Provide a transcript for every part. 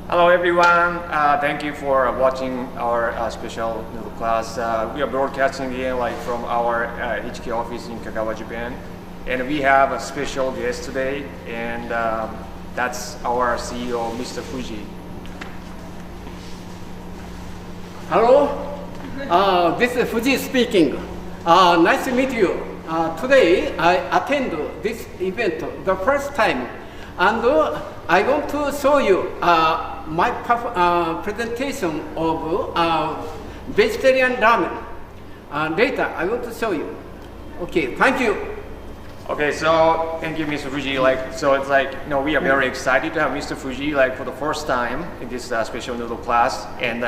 Hello everyone, thank you for watching our special noodle class. We are broadcasting here from our HQ office in Kagawa, Japan. And we have a special guest today, and that's our CEO, Mr. Fujii. Hello, this is Fujii speaking. Nice to meet you. Today I attend this event the first time, and I want to show you my presentation of vegetarian ramen. Later I want to show you. Okay, thank you. Okay, so thank you, Mr. Fujii. We are very excited to have Mr. Fujii for the first time in this special noodle class. And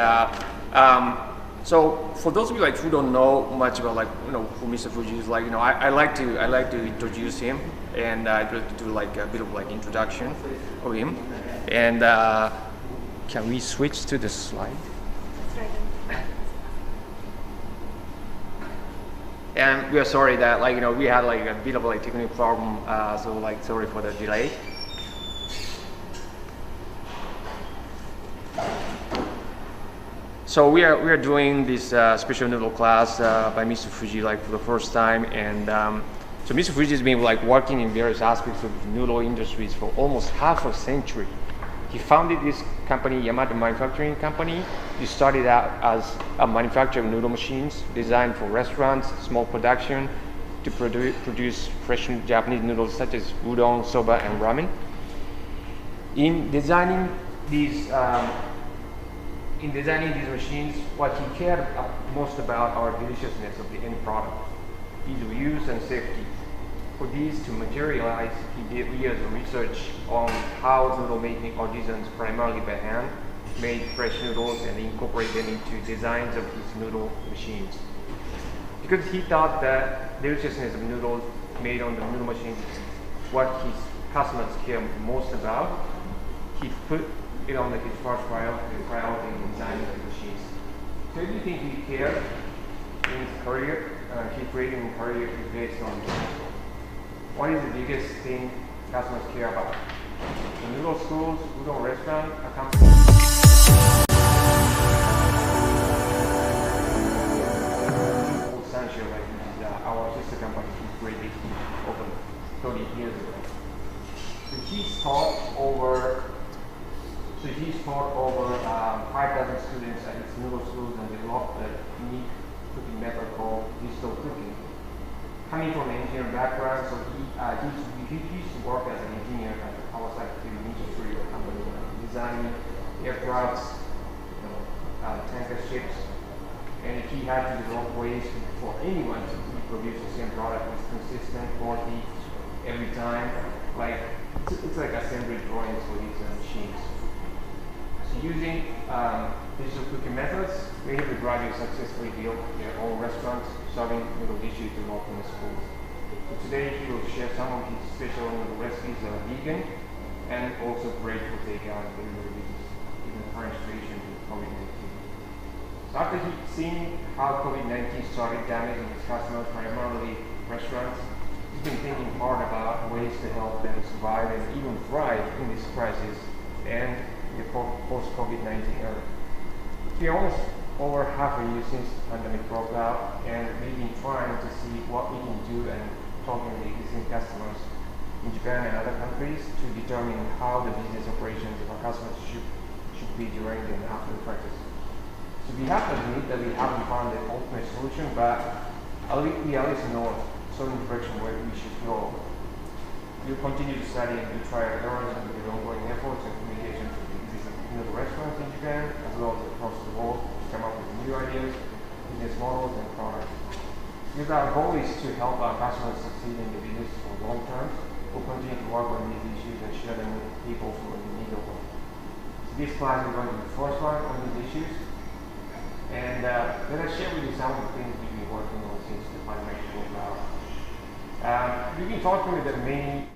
so for those of you who don't know much about who Mr. Fujii is, I like to introduce him, and I'd like to do a bit of introduction of him. And can we switch to the slide? And we are sorry that we had a bit of technical problem, so sorry for the delay. So we are doing this special noodle class by Mr. Fujii for the first time, and so Mr. Fujii has been working in various aspects of the noodle industries for almost half a century. He founded this company, Yamato Manufacturing Company. He started out as a manufacturer of noodle machines designed for restaurants, small production, to produce fresh Japanese noodles such as udon, soba, and ramen. In designing these machines, what he cared most about are deliciousness of the end product, ease of use, and safety. For these to materialize, he did years of research on how noodle making artisans, primarily by hand, made fresh noodles and incorporated them into designs of his noodle machines. Because he thought that deliciousness of noodles made on the noodle machines is what his customers care most about, he put it on his first priority in designing the machines. So if you think he cared in his career, he created a career based on what is the biggest thing customers care about? The noodle schools, udon restaurant, a company. Sanshiro, which is our sister company, who created over 30 years ago. So he's taught over 5,000 students at his noodle schools and developed a unique cooking method called digital cooking. Coming from an engineering background, so he used to work as an engineer at the Kawasaki industry company, designing aircrafts, tanker ships, and he had to develop ways for anyone to produce the same product with consistent quality every time. It's like assembly drawings for these machines. So using digital cooking methods, many of the graduates successfully built their own restaurants, serving noodle dishes to local schools. So today he will share some of his special noodle recipes that are vegan and also great for takeout and delivery business, given the current situation with COVID-19. So after seeing how COVID-19 started damaging his customers, primarily restaurants, he's been thinking hard about ways to help them survive and even thrive in this crisis and the post-COVID-19 era. It's been almost over half a year since the pandemic broke out, and we've been trying to see what we can do and talking to existing customers in Japan and other countries to determine how the business operations of our customers should be during and after the crisis. So we have to admit that we haven't found the ultimate solution, but we at least know a certain direction where we should go. We'll continue to study and do trial and errors and with ongoing efforts and communications with the existing restaurants in Japan as well as across the world to come up with new ideas, business models, and products. Because our goal is to help our customers succeed in the business for long term, we'll continue to work on these issues and share them with people who are in need of them. So this class is going to be the first one on these issues, and let us share with you some of the things we've been working on since the pandemic broke out. We've been talking with the many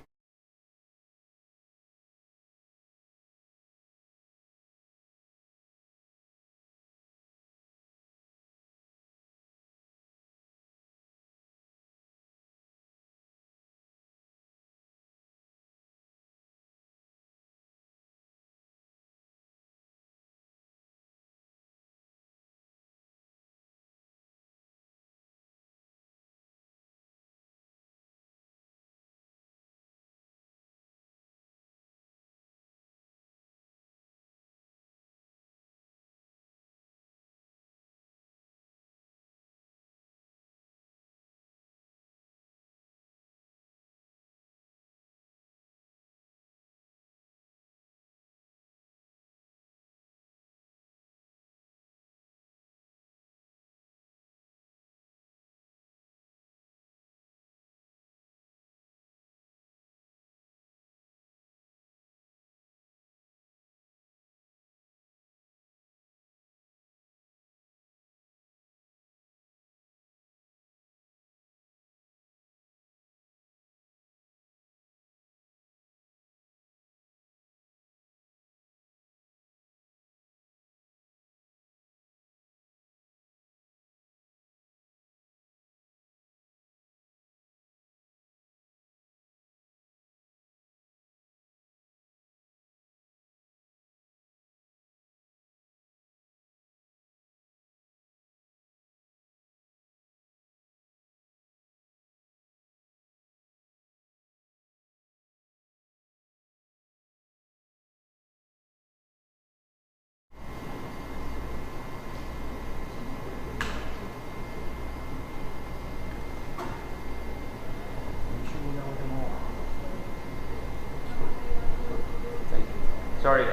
Sorry,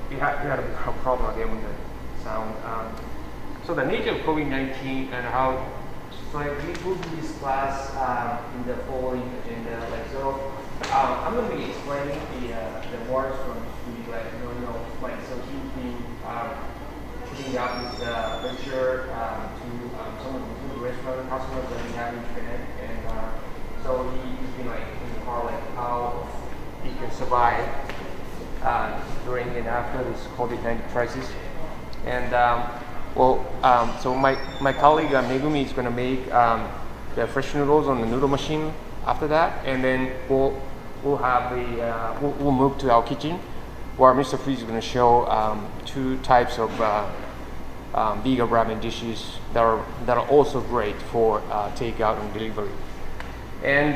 we had a problem again with the sound. So the nature of COVID-19 and how, so like we go through this class in the following agenda. Like so, I'm going to be explaining the words from Fujii, like like so he's been putting out this lecture to some of the food restaurant customers that we have in Japan, and so he's been like in the car like how he can survive during and after this COVID-19 crisis. And so my colleague Megumi is going to make the fresh noodles on the noodle machine after that, and then we'll have we'll move to our kitchen where Mr. Fujii is going to show two types of vegan ramen dishes that are also great for takeout and delivery. And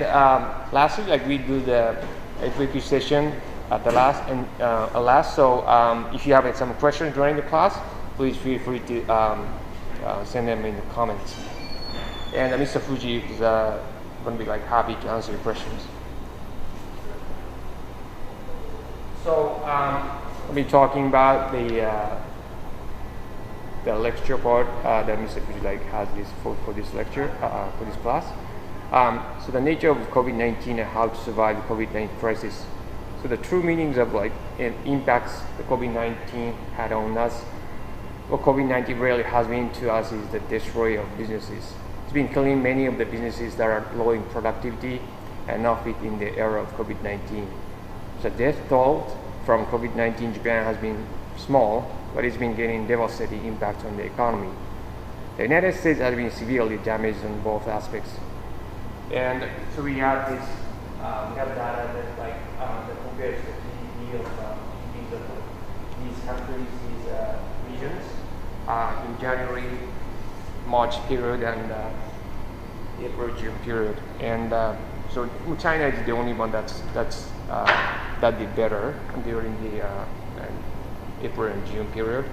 lastly, like we do the FAQ session at the last. So if you have some questions during the class, please feel free to send them in the comments. And Mr. Fujii is going to be like happy to answer your questions. So I'll be talking about the lecture part that Mr. Fujii has this for this lecture for this class. So the nature of COVID-19 and how to survive the COVID-19 crisis. So the true meanings of and impacts the COVID-19 had on us. What COVID-19 really has been to us is the destroyer of businesses. It's been killing many of the businesses that are low in productivity and not fit in the era of COVID-19. So death toll from COVID-19 in Japan has been small, but it's been getting devastating impact on the economy. The United States has been severely damaged on both aspects. And so we have this, we have data that that compares the GDP of these countries, these regions, in January, March period, and April, June period. And so China is the only one that did better during the April and June period,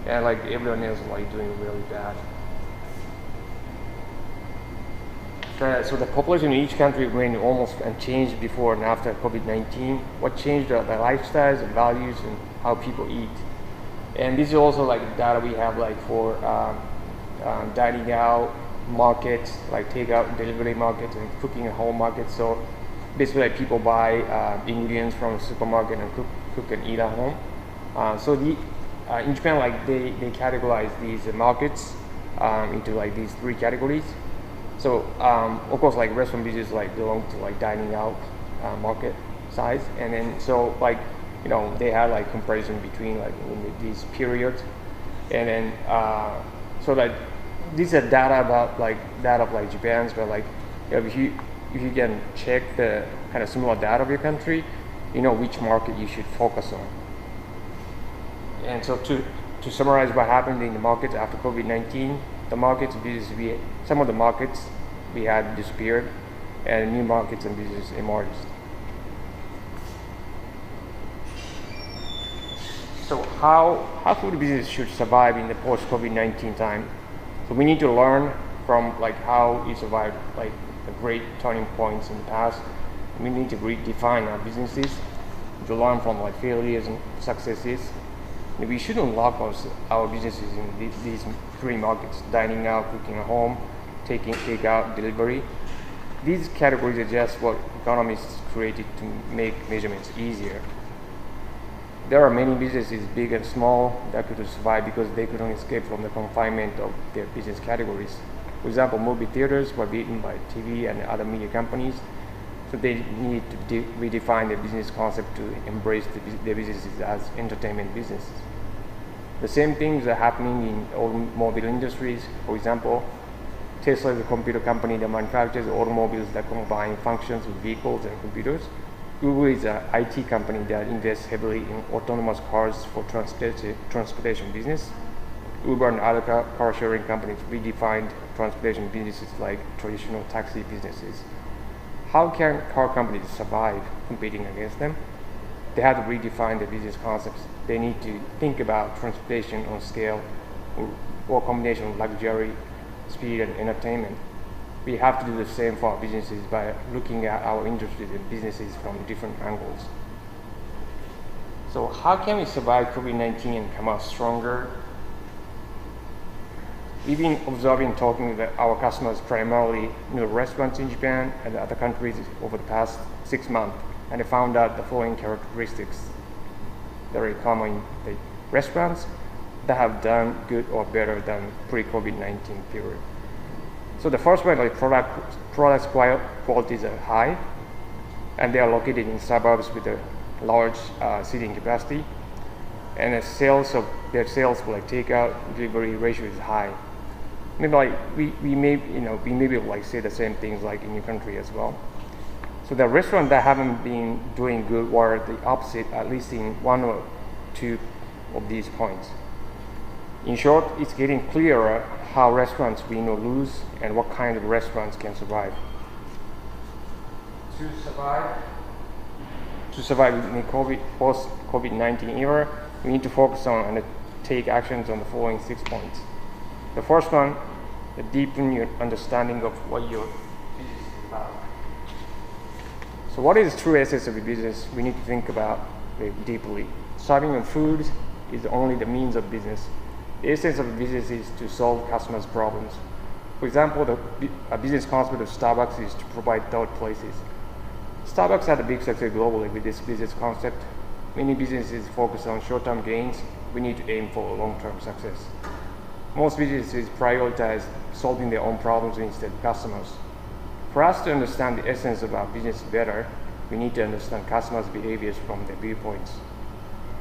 and like everyone else is doing really bad. So the population in each country remained almost unchanged before and after COVID-19. What changed are the lifestyles and values and how people eat. And this is also data we have for dining out markets, like takeout and delivery markets and cooking at home markets. So basically people buy ingredients from the supermarket and cook and eat at home. So in Japan, they categorize these markets into these three categories. So of course, restaurant business belong to dining out market size, and then so they had comparison between in these periods, and then so these are data about that of Japan's, but if you can check the kind of similar data of your country, you know which market you should focus on. And so to summarize what happened in the markets after COVID-19, the markets business some of the markets we had disappeared, and new markets and business emerged. So how food business should survive in the post-COVID-19 time? So we need to learn from how we survived the great turning points in the past. We need to redefine our businesses to learn from failures and successes. And we shouldn't lock our businesses in these three markets: dining out, cooking at home, takeout, delivery. These categories are just what economists created to make measurements easier. There are many businesses, big and small, that could survive because they couldn't escape from the confinement of their business categories. For example, movie theaters were beaten by TV and other media companies, so they need to redefine their business concept to embrace their businesses as entertainment businesses. The same things are happening in automobile industries. For example, Tesla is a computer company that manufactures automobiles that combine functions with vehicles and computers. Google is an IT company that invests heavily in autonomous cars for transportation business. Uber and other car sharing companies redefined transportation businesses like traditional taxi businesses. How can car companies survive competing against them? They have to redefine their business concepts. They need to think about transportation on scale or combination of luxury, speed, and entertainment. We have to do the same for our businesses by looking at our industries and businesses from different angles. So how can we survive COVID-19 and come out stronger? We've been observing, talking with our customers, primarily restaurants in Japan and other countries over the past 6 months, and they found out the following characteristics very common in the restaurants that have done good or better than pre-COVID-19 period. So the first one, like products qualities are high, and they are located in suburbs with a large seating capacity, and their sales like takeout delivery ratio is high. Maybe like we may like say the same things like in your country as well. So the restaurants that haven't been doing good were the opposite, at least in one or two of these points. In short, it's getting clearer how restaurants win or lose and what kind of restaurants can survive. To survive in the post-COVID-19 era, we need to focus on and take actions on the following 6 points. The first one, deepen your understanding of what your business is about. So what is the true essence of your business? We need to think about it deeply. Serving of food is only the means of business. The essence of a business is to solve customers' problems. For example, a business concept of Starbucks is to provide third places. Starbucks had a big success globally with this business concept. Many businesses focus on short-term gains. We need to aim for long-term success. Most businesses prioritize solving their own problems instead of customers. For us to understand the essence of our business better, we need to understand customers' behaviors from their viewpoints.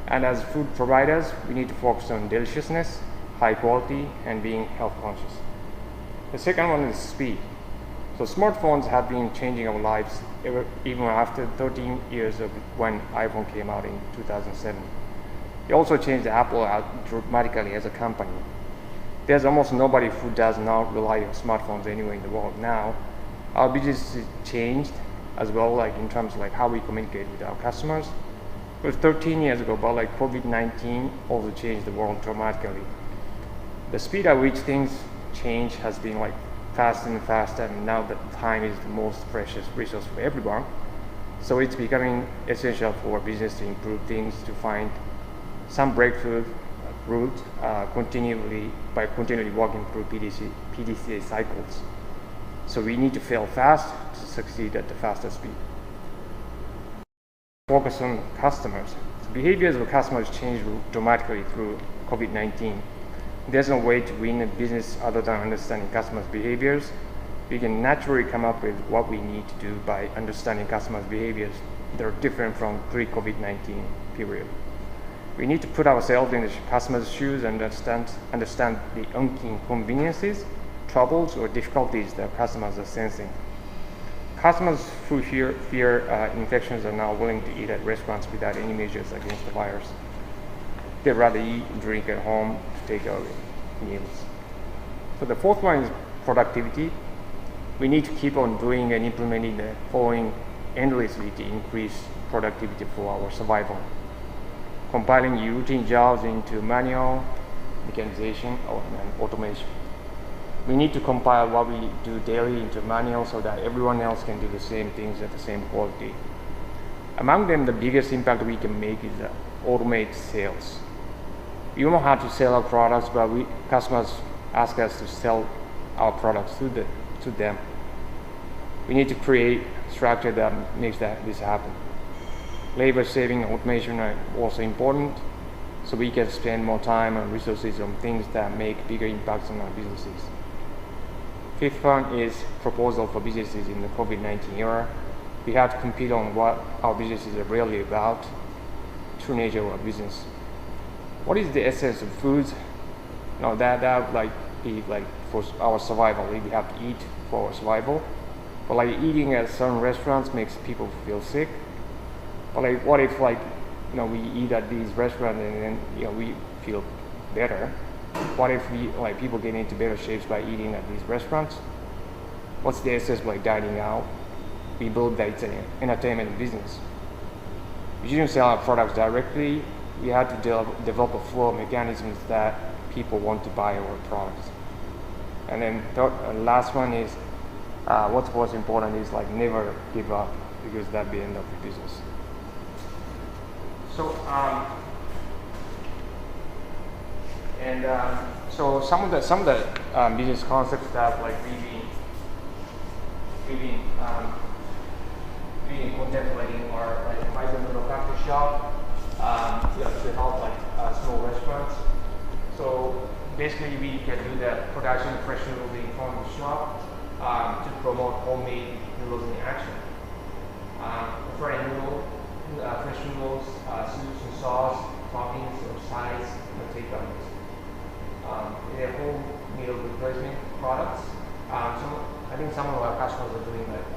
And as food providers, we need to focus on deliciousness, high quality, and being health conscious. The second one is speed. So smartphones have been changing our lives even after 13 years of when iPhone came out in 2007. It also changed Apple out dramatically as a company. There's almost nobody who does not rely on smartphones anywhere in the world now. Our business has changed as well, like in terms of like how we communicate with our customers. It was 13 years ago, but like COVID-19 also changed the world dramatically. The speed at which things change has been like faster and faster, and now that time is the most precious resource for everyone. So it's becoming essential for business to improve things, to find some breakthrough route continually walking through PDCA cycles. So we need to fail fast to succeed at the faster speed. Focus on customers. The behaviors of customers changed dramatically through COVID-19. There's no way to win a business other than understanding customers' behaviors. We can naturally come up with what we need to do by understanding customers' behaviors that are different from pre-COVID-19 period. We need to put ourselves in the customer's shoes and understand the inconveniences, troubles, or difficulties that customers are sensing. Customers who fear infections are now willing to eat at restaurants without any measures against the virus. They'd rather eat and drink at home to take out meals. So the fourth one is productivity. We need to keep on doing and implementing the following endlessly to increase productivity for our survival. Compiling routine jobs into manual, mechanization, and automation. We need to compile what we do daily into manual so that everyone else can do the same things at the same quality. Among them, the biggest impact we can make is automate sales. We don't have to sell our products, but customers ask us to sell our products to them. We need to create structure that makes this happen. Labor saving and automation are also important, so we can spend more time and resources on things that make bigger impacts on our businesses. Fifth one is proposal for businesses in the COVID-19 era. We have to compete on what our businesses are really about, true nature of our business. What is the essence of foods? Now that like be like for our survival. We have to eat for our survival. But like eating at certain restaurants makes people feel sick. But like what if we eat at these restaurants and then we feel better? What if people get into better shapes by eating at these restaurants? What's the essence of like dining out? We believe that it's an entertainment business. We shouldn't sell our products directly. We have to develop a flow of mechanisms that people want to buy our products. And then last one is what's most important is like never give up, because that'd be the end of the business. So so some of the business concepts that like really contemplating are like Miso noodle factory shop, to help like small restaurants. So basically we can do the production of fresh noodles in front of the shop to promote homemade noodles in action. Offering fresh noodles, soups and sauce, toppings or sides, take-ons. They're home meal replacement products. So I think some of our customers are doing like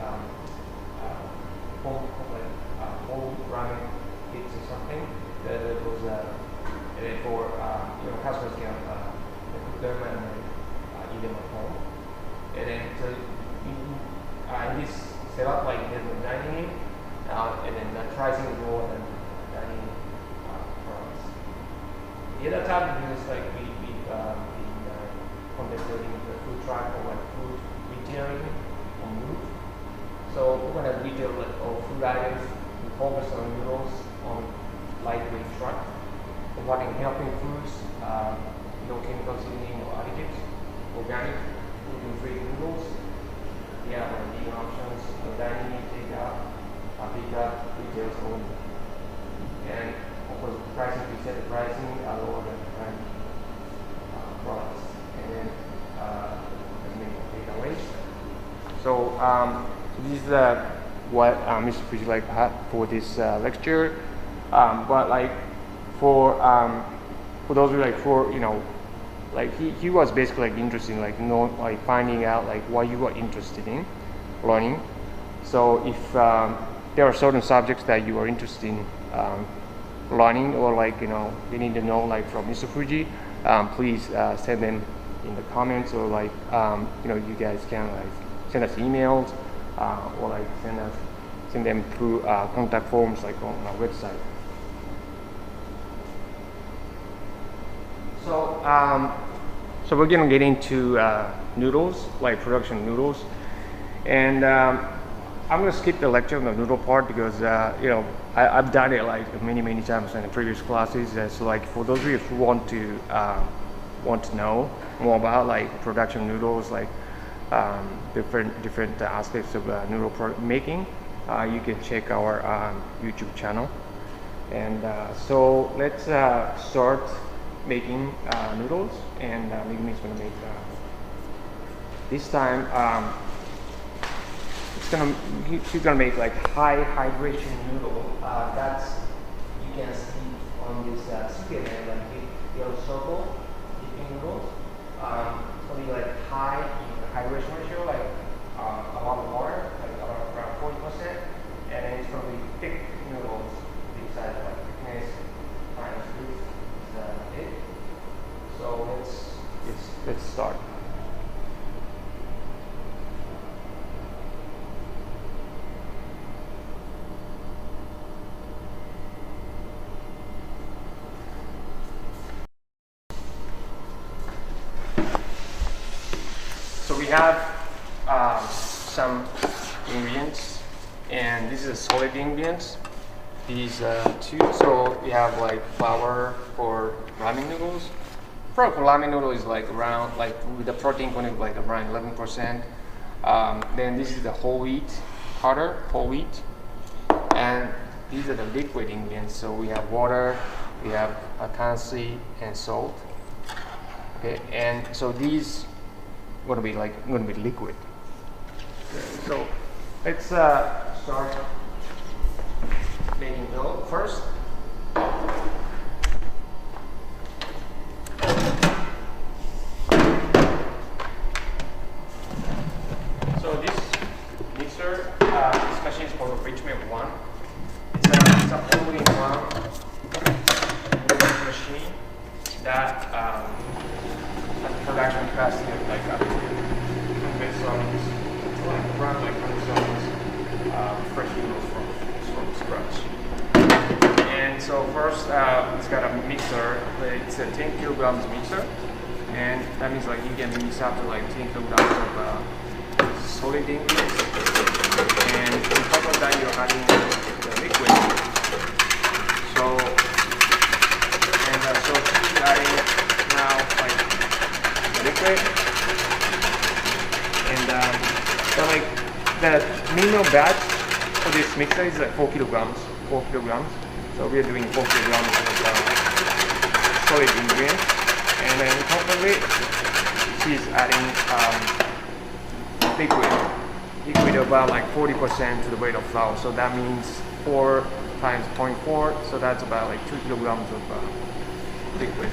home ramen kits or something. That was for customers can cook them and eat them at home. And then so in this setup, like there's no dining in, and then the pricing is lower than dining products. The other type of business like we contemplating the food truck or like food retailing on food. So we're gonna retail like all food items. We focus on noodles on lightweight truck, providing healthy foods, no chemical seasoning or additives, organic, gluten-free noodles. Yeah, like vegan options, no dining, take-out, pick-up, retails only. And of course, pricing, we set the pricing lower than current products. And then takeaways. So this is what Mr. Fujii like had for this lecture. But like for those who like like he was basically like interested in like finding out like what you are interested in learning. So if there are certain subjects that you are interested in learning or like you need to know like from Mr. Fujii, please send them in the comments or like you guys can like send us emails or like send them through contact forms like on our website. So we're gonna get into noodles, like production noodles, and I'm gonna skip the lecture on the noodle part because I've done it like many times in the previous classes. So like for those of you who want to know more about like production noodles, like different aspects of noodle making, you can check our YouTube channel. And so let's start making noodles, and Megumi is going to make this time she's gonna make like high hydration noodle. That's you can see on this skin and like yellow circle dipping noodles. It's gonna be like high in hydration ratio, like a lot of water, like around 40%, and then it's gonna be thick noodles inside like thickness times this is it. So let's start. So we have some ingredients, and this is solid ingredients. These two. So we have like flour for ramen noodles. For ramen noodle is like around like with the protein content like around 11%. Then this is the whole wheat powder, whole wheat, and these are the liquid ingredients. So we have water, we have tansy and salt. Okay, and so these gonna be liquid. Okay, so let's start making dough first. So this mixer, this machine is called Richmond 1. It's a all-in-one machine that production capacity of like up to 100 servings, around like 100 servings, fresh noodles from scratch. And so first, it's got a mixer. It's a 10 kilograms mixer, and that means like you can mix up to like 10 kilograms of solid ingredients. And on top of that, you're adding the liquid. So the minimum batch for this mixer is like 4 kilograms. 4 kilograms. So we are doing 4 kilograms of solid ingredients, and then on top of it, she's adding liquid about like 40% to the weight of flour. So that means 4 times 0.4. So that's about like 2 kilograms of liquid.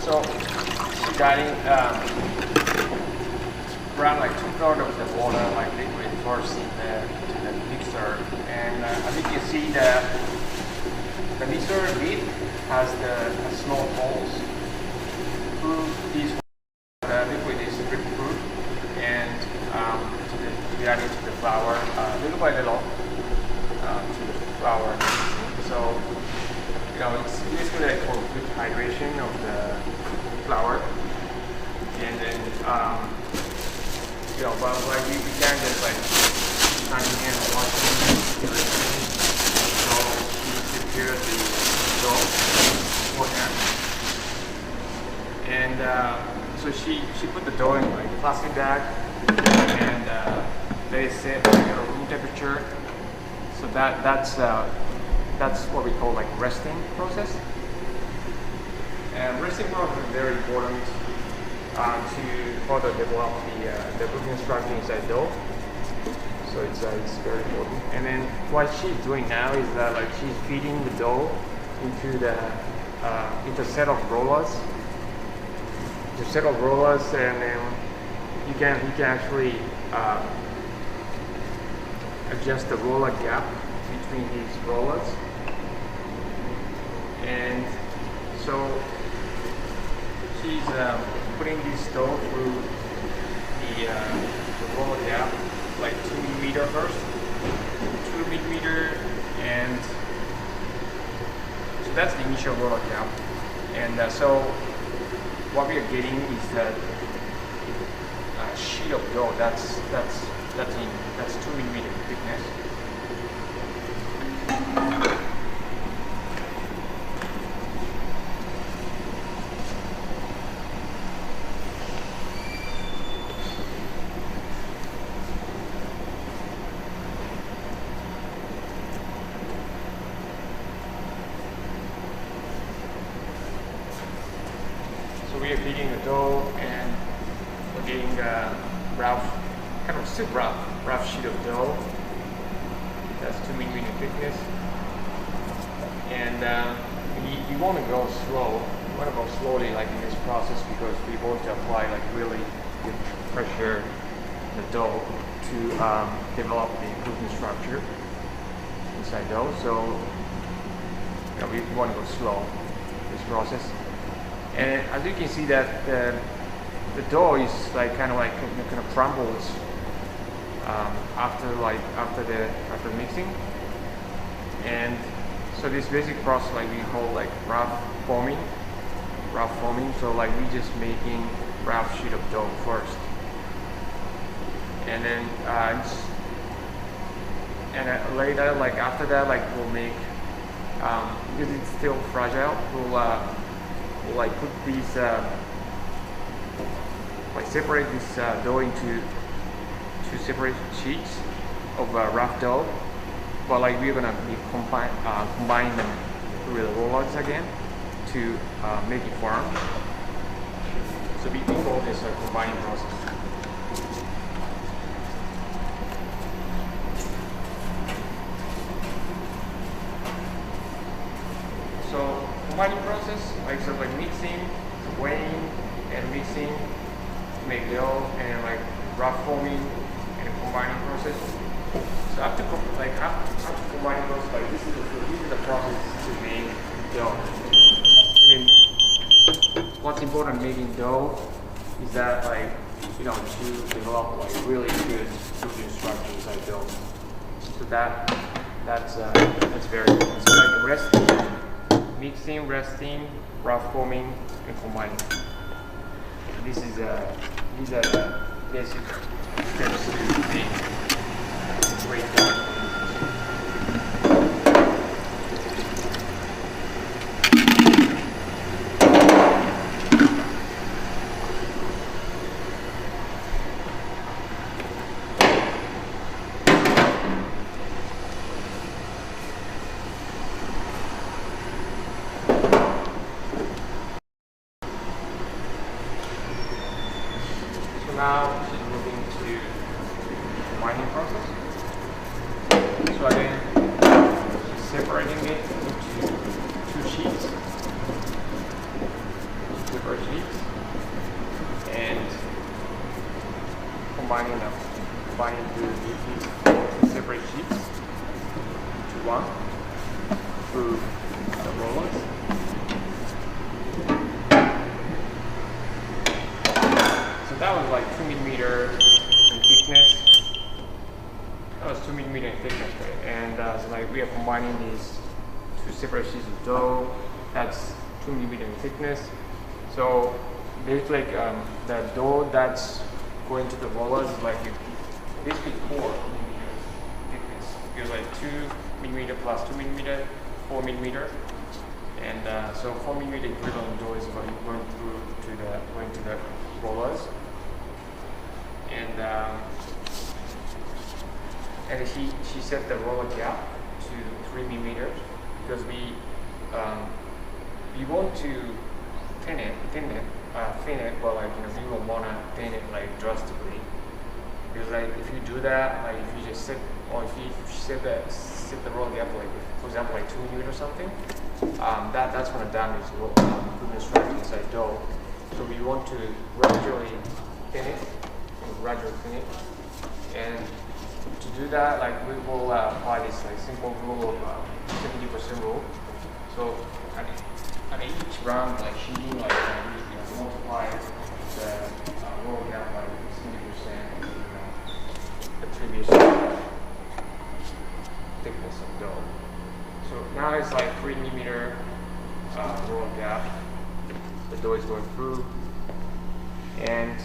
So she's adding around like 2/3 of the water, like liquid, first in the mixer. And as you can see, the mixer lid has the small holes. Through these, the liquid is drip-proof, and we add it to the flour little by little to the flour. So it's basically for good hydration of the flour, and then but like we can just like turning in and washing everything. So we prepare the dough beforehand, and so she put the dough in like a plastic bag and let it sit at room temperature. So that's what we call like resting process. And resting process is very important to further develop the cooking structure inside dough. So it's very important. And then what she's doing now is that like she's feeding the dough into a set of rollers. The set of rollers, and then you can actually adjust the roller gap between these rollers. And so she's putting this dough through the roller gap, like 2 millimeter first, 2 millimeter, and so that's the initial roller gap. And so what we are getting is that sheet of dough that's 2 millimeter thickness. So we are feeding the dough, and we're getting rough sheet of dough. That's 2 millimeter thickness, and you want to go slow. You want to go slowly, like in this process, because we want to apply like really good pressure in the dough to develop the cooking structure inside dough. So we want to go slow in this process. And as you can see that the dough is like kind of crumbles after mixing. And so this basic process like we call like rough forming. So like we just making rough sheet of dough first, and then later, like after that, like we'll make because it's still fragile, we'll like put these like separate this dough into 2 separate sheets of rough dough, but like we're gonna combine them with the rollers again to make it firm. So we call this a combining process. So combining process, like sort of like mixing, weighing, and mixing to make dough, and like rough forming and combining process. So after combining process, like this is the process to make dough. And what's important making dough is that like to develop like really good cooking structure inside dough. So that's very important. So like the resting, mixing, resting, rough forming, and combining. These are the basic steps to make great dough. now she's moving to the winding process. So again, she's separating it into two sheets, separate sheets, and combining these separate sheets to one through the rollers. So that was like 2mm in thickness. That was 2mm in thickness, right? And so like we are combining these two separate sheets of dough. That's 2mm in thickness. So basically, the dough that's going to the rollers is like basically 4mm thickness. It's like 2mm plus 2mm, 4mm, and so 4mm equivalent dough is going to the rollers, and she set the roller gap to 3mm because we want to thin it, but like we don't want to thin it like drastically, because like if you do that, like if you just set the roller gap like for example like 2mm or something, that's going to damage the gluten structure inside dough. So we want to gradually thin it, and to do that, like we will apply this like simple rule of 70% rule. So at each round, like sheeting, like we multiply the roll gap by 70% the previous thickness of dough. So now it's like 3mm roll gap. The dough is going through, and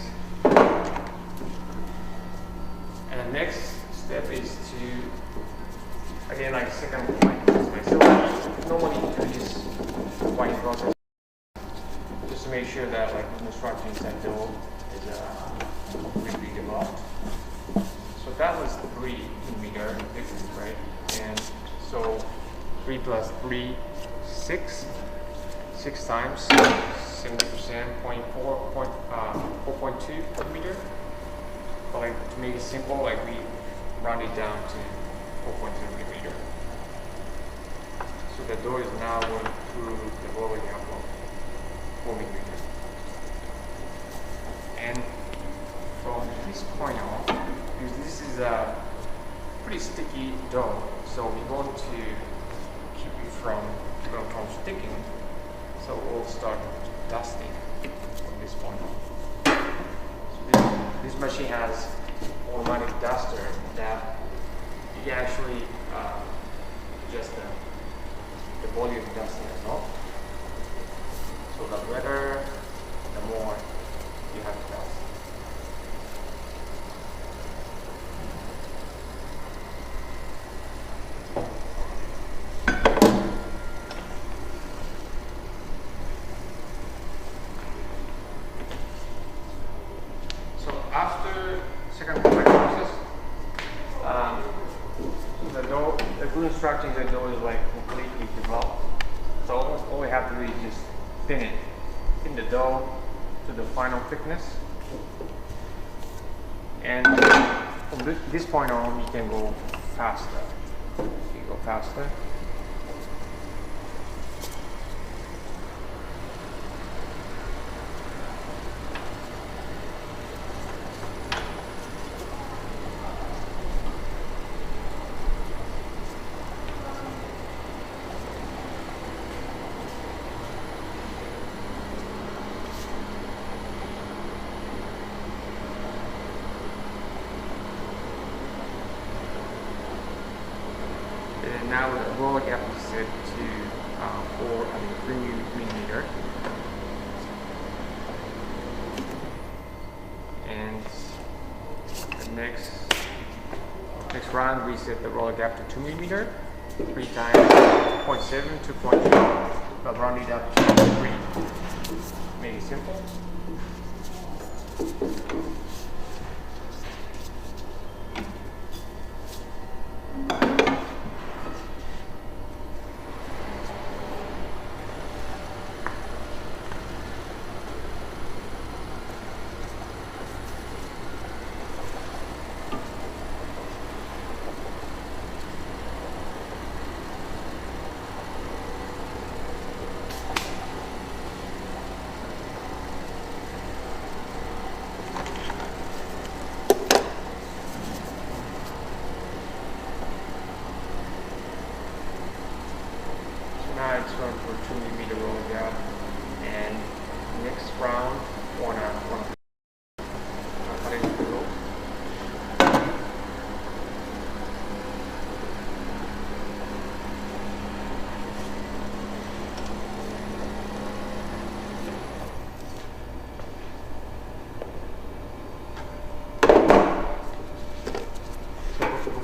the next step is to again like second winding process. So we normally do this winding process just to make sure that like the structure inside dough is completely developed. So that was 3mm thickness, right? And so 3 plus 3, 6 times 70%, 4.2 millimeter. But like to make it simple, like we round it down to 4.2 millimeter. So the dough is now going through the roller gap of 4 millimeter. And from this point on, because this is a pretty sticky dough, so we want to keep it from sticking. So we'll start dusting from this point on. So this machine has automatic duster that you can actually adjust the volume dusting as well. So the wetter, the more you have to dust. After second combine process, the gluten structure in the dough is like completely developed. So all we have to do is just thin the dough to the final thickness. And from this point on, you can go faster. And now the roller gap is set to 3 millimeter. And the next round we set the roller gap to 2 millimeter, 3 times 0.7, 2.2, but round it up to 3. Make it simple.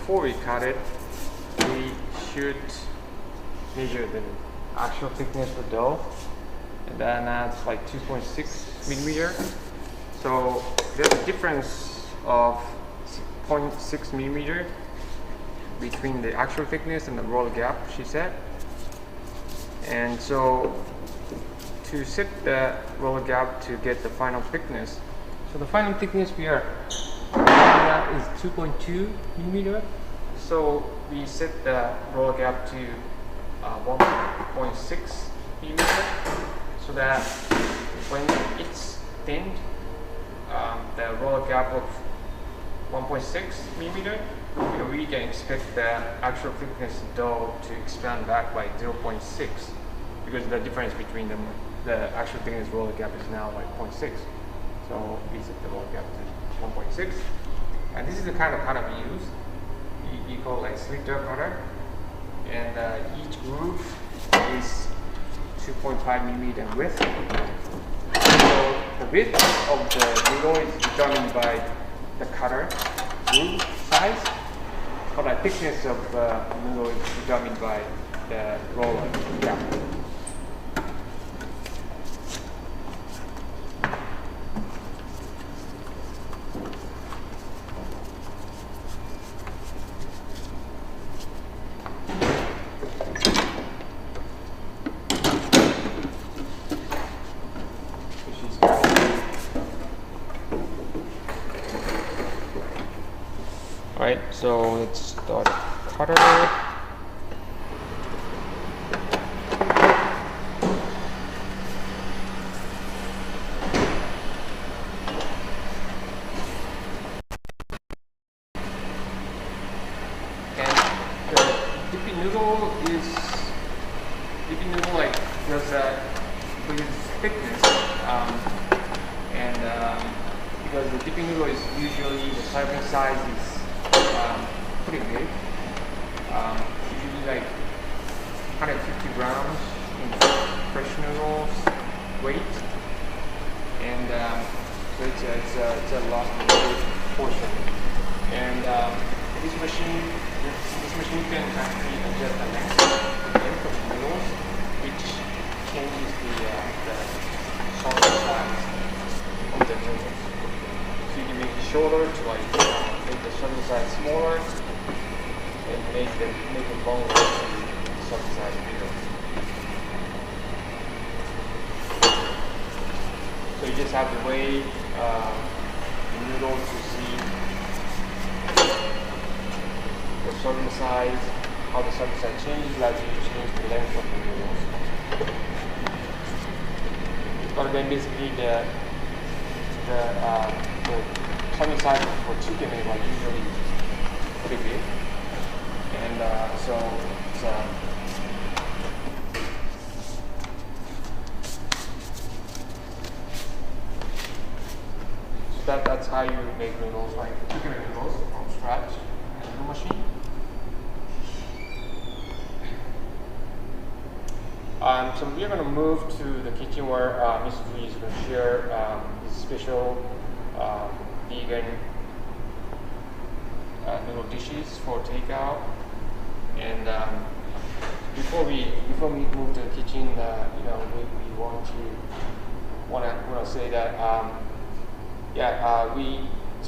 before we cut it, we should measure the actual thickness of the dough, and then that's like 2.6 millimeter. So there's a difference of 0.6 millimeter between the actual thickness and the roller gap, she said. And so to set the roller gap to get the final thickness, so the final thickness we are that is 2.2 millimeter. So we set the roller gap to 1.6 millimeter, so that when it's thinned, the roller gap of 1.6 millimeter, we can expect the actual thickness dough to expand back by 0.6, because the difference between them, the actual thickness roller gap is now like 0.6. So we set the roller gap to 1.6, and this is the kind of cutter we use. You call it like slitter cutter, and each groove is 2.5 millimeter in width. So the width of the noodle is determined by the cutter groove size, but the thickness of the noodle is determined by the roller gap. Alright, so let's start the cutter. And the dipping noodle like there's thickness, because the dipping noodle is usually the serving size is pretty big, usually like 150 grams in fresh noodles weight, and so it's a lot of portion. And this machine can actually adjust the length of the noodles, which changes the solid size of the noodles. So you can make it shorter to like make the serving size smaller, and make it longer to the serving size bigger. So you just have to weigh the noodles to see the serving size, how the serving size changes as you change the length of the noodles. But then basically the serving size for chicken is like usually pretty big, and so that's how you make noodles, like chicken noodles from scratch in a noodle machine. So we are going to move to the kitchen where Mr. Fujii is going to share his special vegan noodle dishes for takeout. And before we move to the kitchen, we want to say that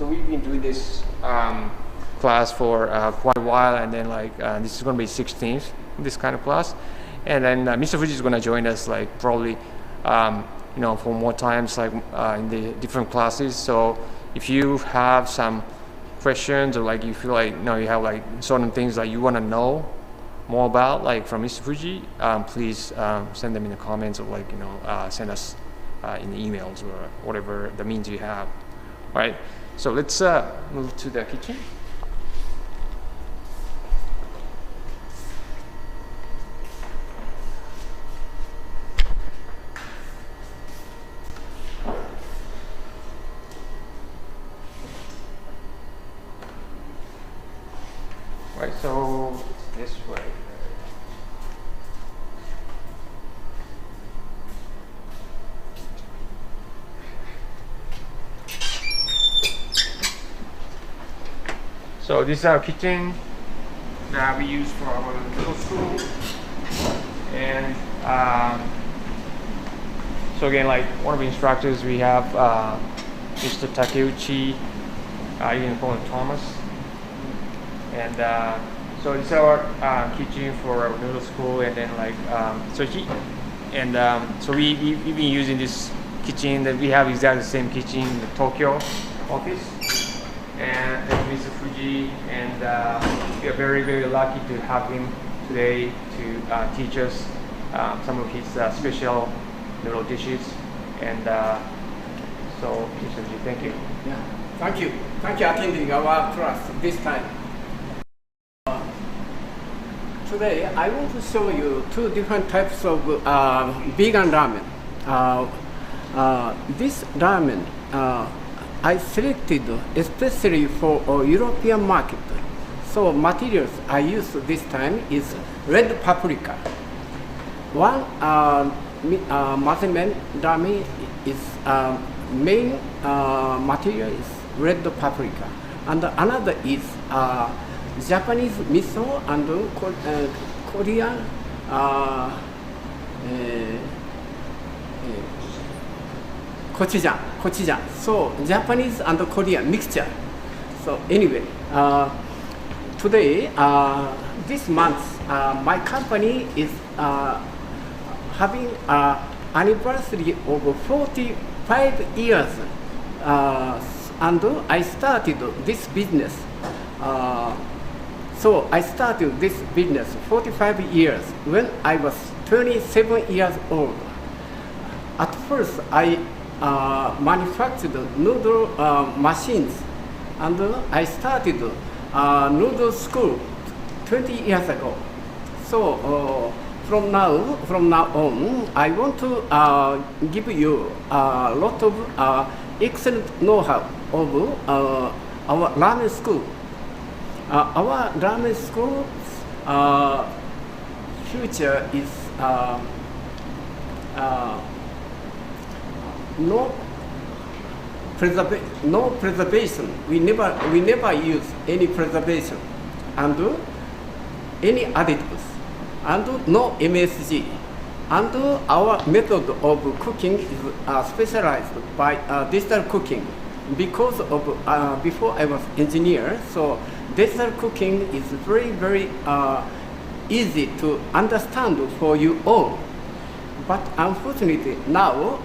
we've been doing this class for quite a while, and then this is going to be 16th this kind of class, and then Mr. Fujii is going to join us probably for more times in the different classes. So if you have some questions, or you feel you have certain things that you want to know more about from Mr. Fujii, please send them in the comments, or send us in the emails or whatever the means you have. All right, so let's move to the kitchen. Right, so this way. So this is our kitchen. that we use for our middle school. And so again, like one of the instructors, we have Mr. Takeuchi, you can call him Thomas. And so it's our kitchen for our middle school, and then like so we've been using this kitchen that we have exactly the same kitchen in the Tokyo office. And Mr. Fujii, and we are very, very lucky to have him today to teach us some of his special noodle dishes. And so, Mr. Fujii, thank you. Yeah, thank you. Thank you for attending our class this time. Today, I want to show you two different types of vegan ramen. This ramen I selected especially for European market. So materials I used this time is red paprika. One Mazemen ramen is main material is red paprika, and another is Japanese miso and Korean gochujang. So Japanese and Korean mixture. So anyway, today, this month, my company is having anniversary of 45 years, and I started this business. So I started this business 45 years when I was 27 years old. At first, I manufactured noodle machines, and I started noodle school 20 years ago. So from now on, I want to give you a lot of excellent know-how of our ramen school. Our ramen school future is no preservation. We never use any preservation and any additives, and no MSG. And our method of cooking is specialized by digital cooking, because of before I was engineer. So digital cooking is very, very easy to understand for you all. But unfortunately now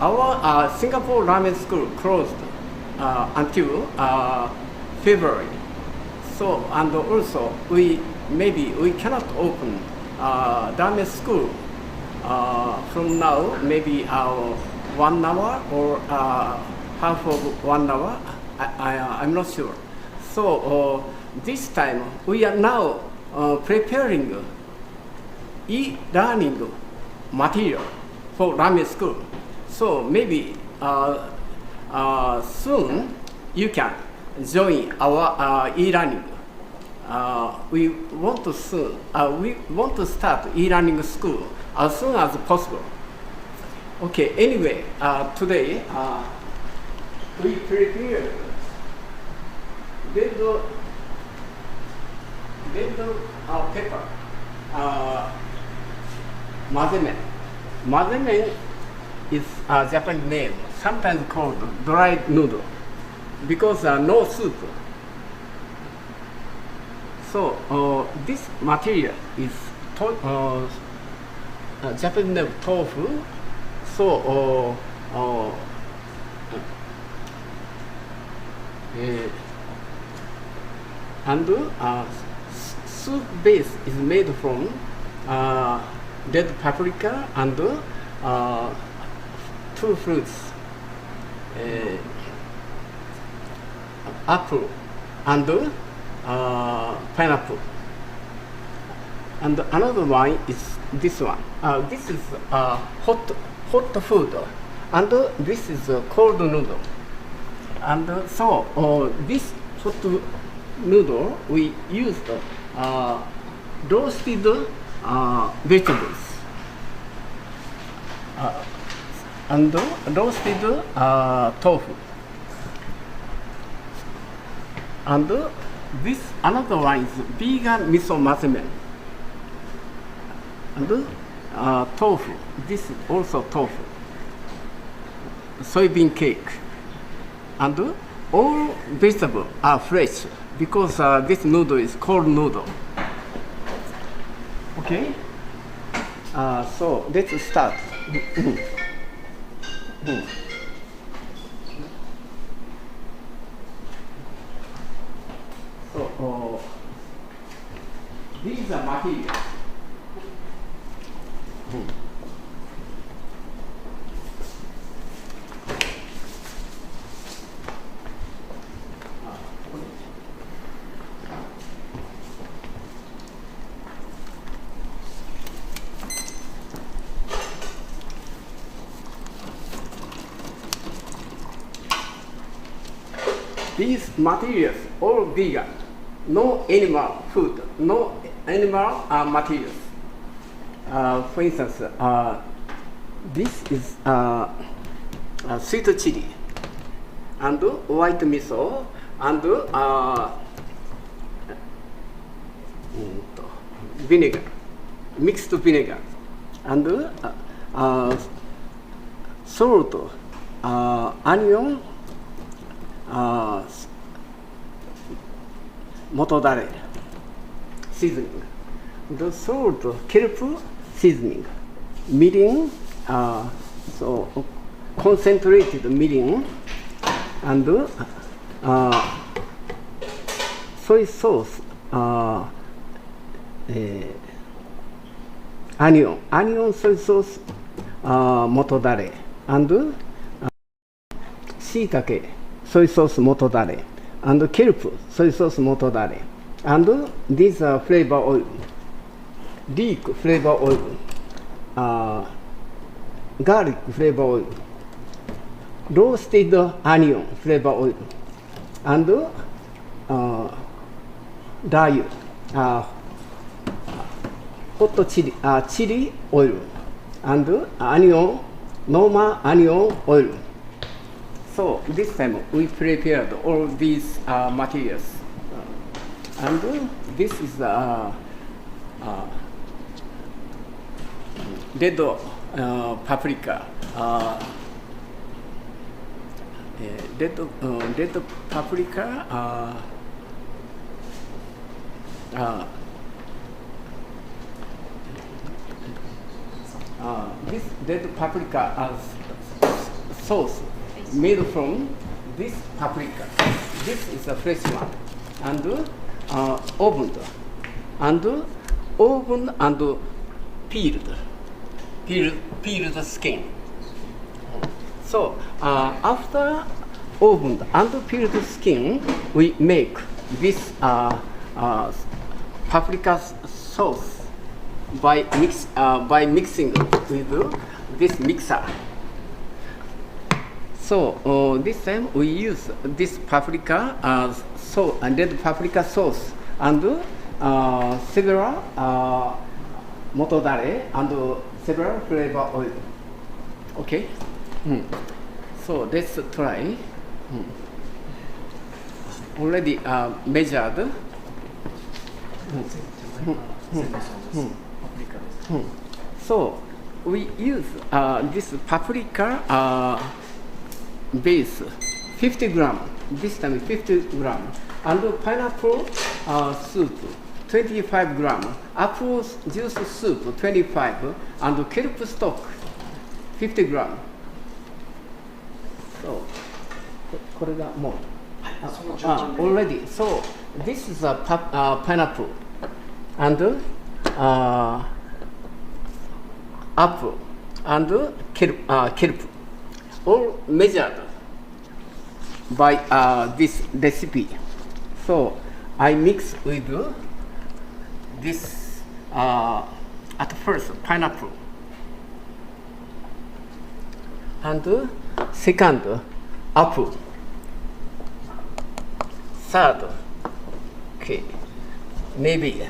our Singapore ramen school closed until February. So, and also we cannot open ramen school from now, maybe 1 hour or half of 1 hour. I'm not sure. So this time we are now preparing e-learning material for ramen school. So maybe soon you can join our e-learning. We want to start e-learning school as soon as possible. Okay. Anyway, today we prepared red pepper, mazemen. Mazemen is a Japanese name, sometimes called dried noodle, because no soup. So this material is Japanese name tofu. So and soup base is made from red paprika and two fruits, apple and pineapple. And another one is this one. This is hot food, and this is cold noodle. And so this hot noodle we used roasted vegetables and roasted tofu, and this another one is vegan miso mazemen. And tofu. This is also tofu. Soybean cake. And all vegetables are fresh because this noodle is cold noodle. Okay. So let's start. So these are materials. These materials all vegan, no animal food, no animal materials. For instance, this is sweet chili and white miso and vinegar, mixed vinegar, and salt, onion, motodare seasoning, the salt, kelp seasoning, mirin, so concentrated mirin, and soy sauce, onion soy sauce, motodare, and shiitake soy sauce motodare, and kelp soy sauce motodare, and these are flavor oil, leek flavor oil, garlic flavor oil, roasted onion flavor oil, and rayu, hot chili oil, and onion, normal onion oil. So this time we prepared all these materials, and this is red paprika, red paprika, this red paprika sauce made from this paprika. This is a fresh one, and opened and peeled the skin. So after opened and peeled the skin, we make this paprika sauce by mixing with this mixer. So this time we use this paprika and red paprika sauce and several motodare and several flavor oil. Okay. So let's try. Already measured. So we use this paprika base 50 gram, this time 50 gram, and pineapple soup 25 gram, apple juice soup 25, and kelp stock 50 gram. So more. Already. So this is a pineapple and apple and kelp, all measured by this recipe. So I mix with this at first pineapple, and second apple, third, okay, maybe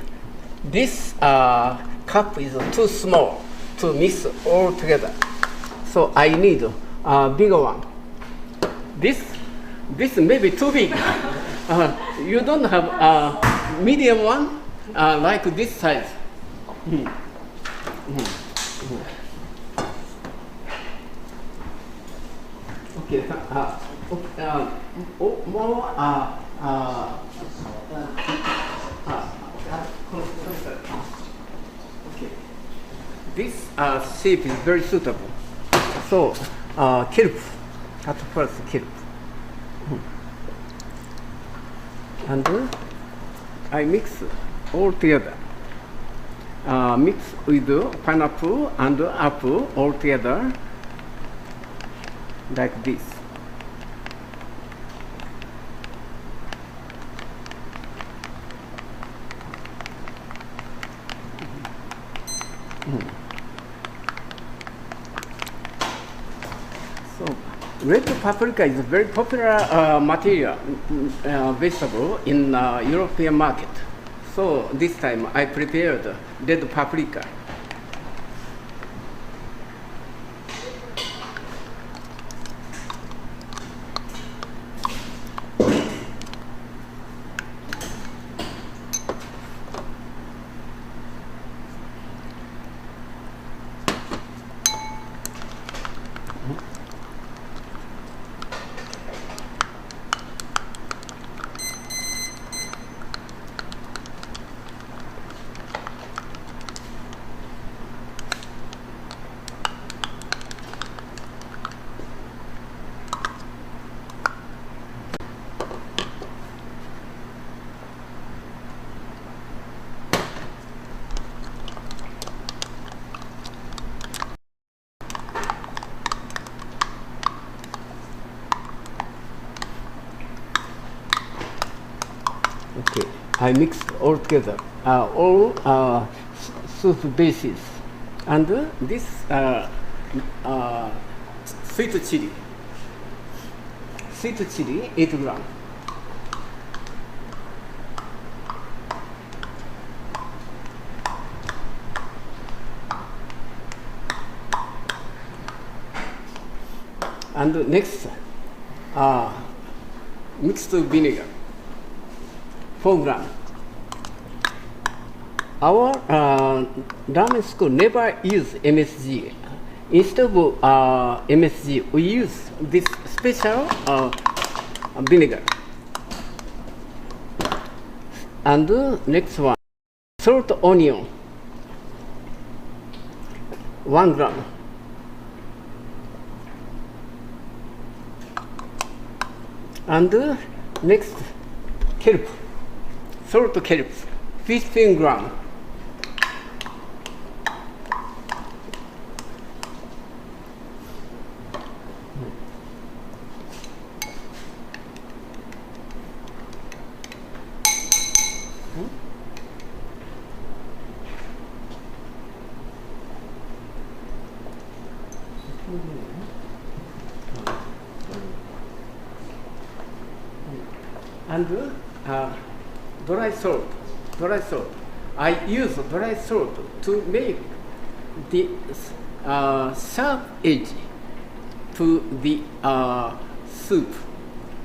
this cup is too small to mix all together, so I need a bigger one. This may be too big. You don't have a medium one like this size. Okay. More. Okay. This shape is very suitable. So, kelp. At first, kelp. And I mix all together. Mix with pineapple and apple all together like this. So, red paprika is a very popular material, vegetable in European market. So this time I prepared red paprika. Okay, I mix all together, all soup bases, and this sweet chili, 8 gram. And next, mixed vinegar, 4 gram. Our ramen school never use MSG. Instead of MSG, we use this special vinegar. And next one, salt onion, 1 gram. And next, kelp, salt kelp, 15 gram. And dry salt. I use dry salt to make the sharp edge to the soup.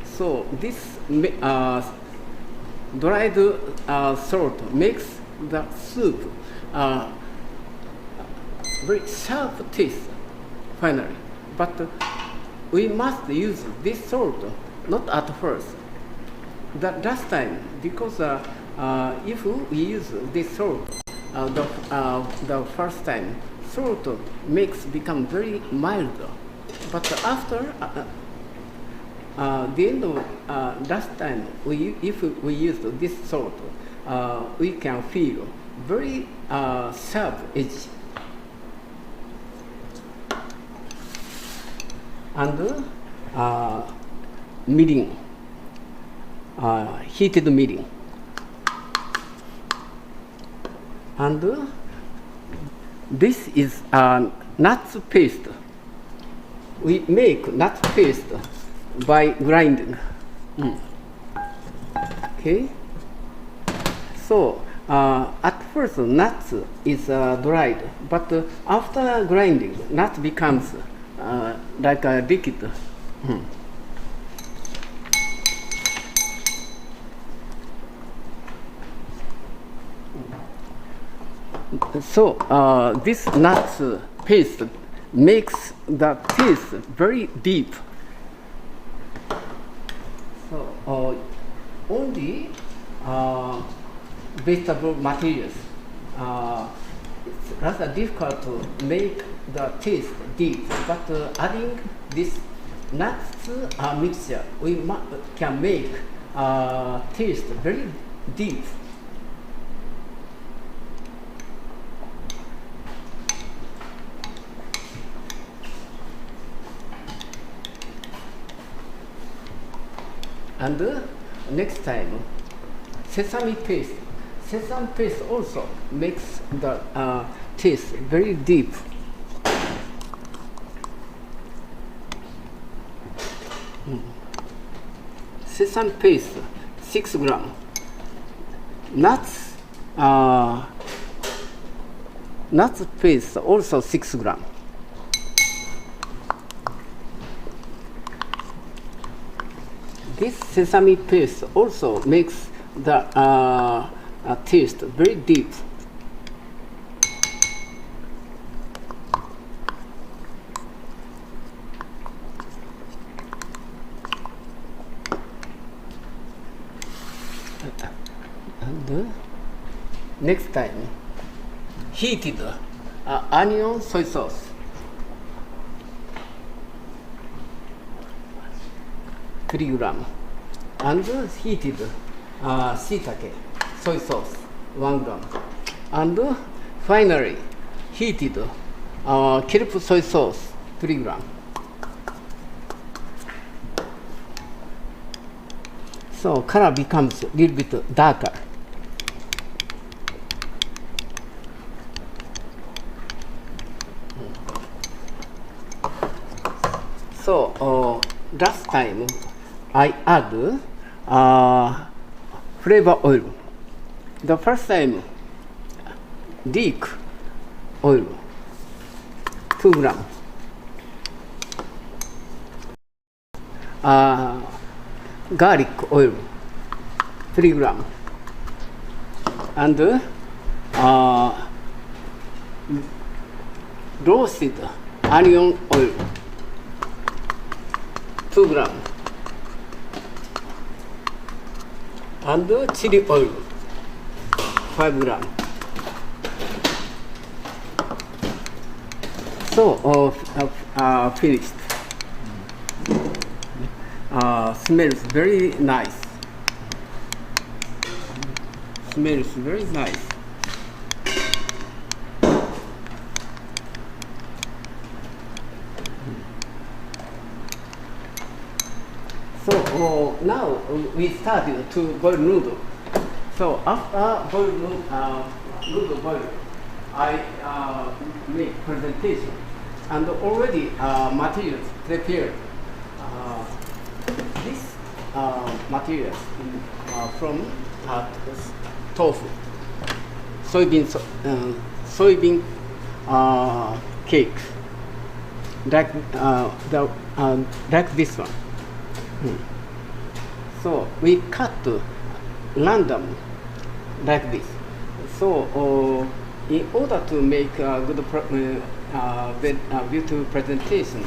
So this dried salt makes the soup very sharp taste finally. But we must use this salt not at first. The last time, because if we use this salt the first time, salt become very mild. But after the end of last time, if we use this salt, we can feel very sharp edge. And mirin. Heated mirin, and this is nuts paste. We make nuts paste by grinding. Okay. So at first nuts is dried, but after grinding, nuts becomes like a liquid. This nuts paste makes the taste very deep. So only vegetable materials. It's rather difficult to make the taste deep, but adding this nuts mixture, we can make taste very deep. And next time, sesame paste. Sesame paste also makes the taste very deep. Sesame paste 6 grams. Nuts paste also 6 grams. This sesame paste also makes the taste very deep. And next time, heated onion soy sauce. Grams. And heated shiitake soy sauce 1 gram. And finally, heated kelp soy sauce 3 grams. So color becomes a little bit darker. So last time I add flavor oil. The first time, leek oil 2 grams. Garlic oil 3 grams. And roasted onion oil 2 grams. And chili oil 5 grams. So finished. Smells very nice. Smells very nice. So now we started to boil noodle. So after noodle boil, I make presentation and already materials prepared. This materials from tofu, soybean cake, like this one. So we cut random like this. So in order to make a good beautiful presentation,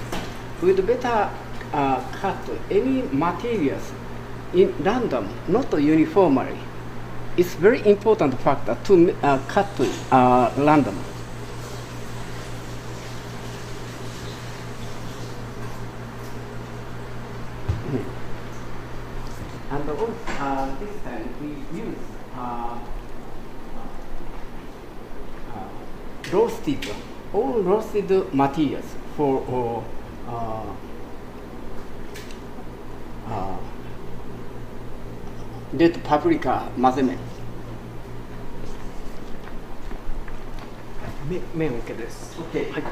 we'd better cut any materials in random, not uniformly. It's very important factor to cut random. And also, this time we use all roasted materials for red paprika 混ぜ麺。麺 OK です。Okay. はい。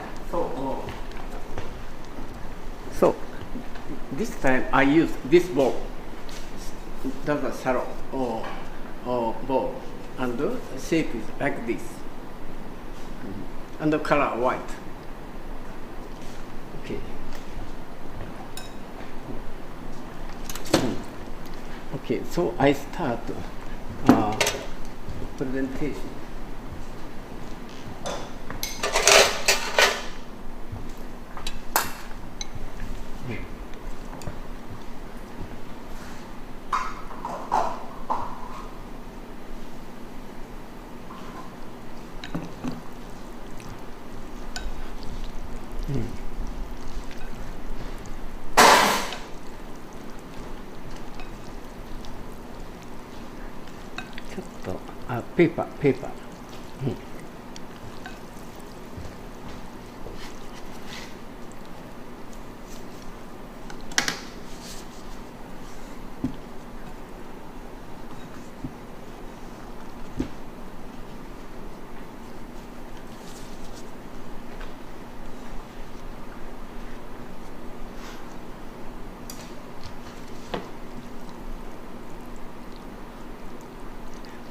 So this time I use this bowl. That's a shallow bowl, and the shape is like this, and the color white. Okay. Okay, so I start presentation. paper.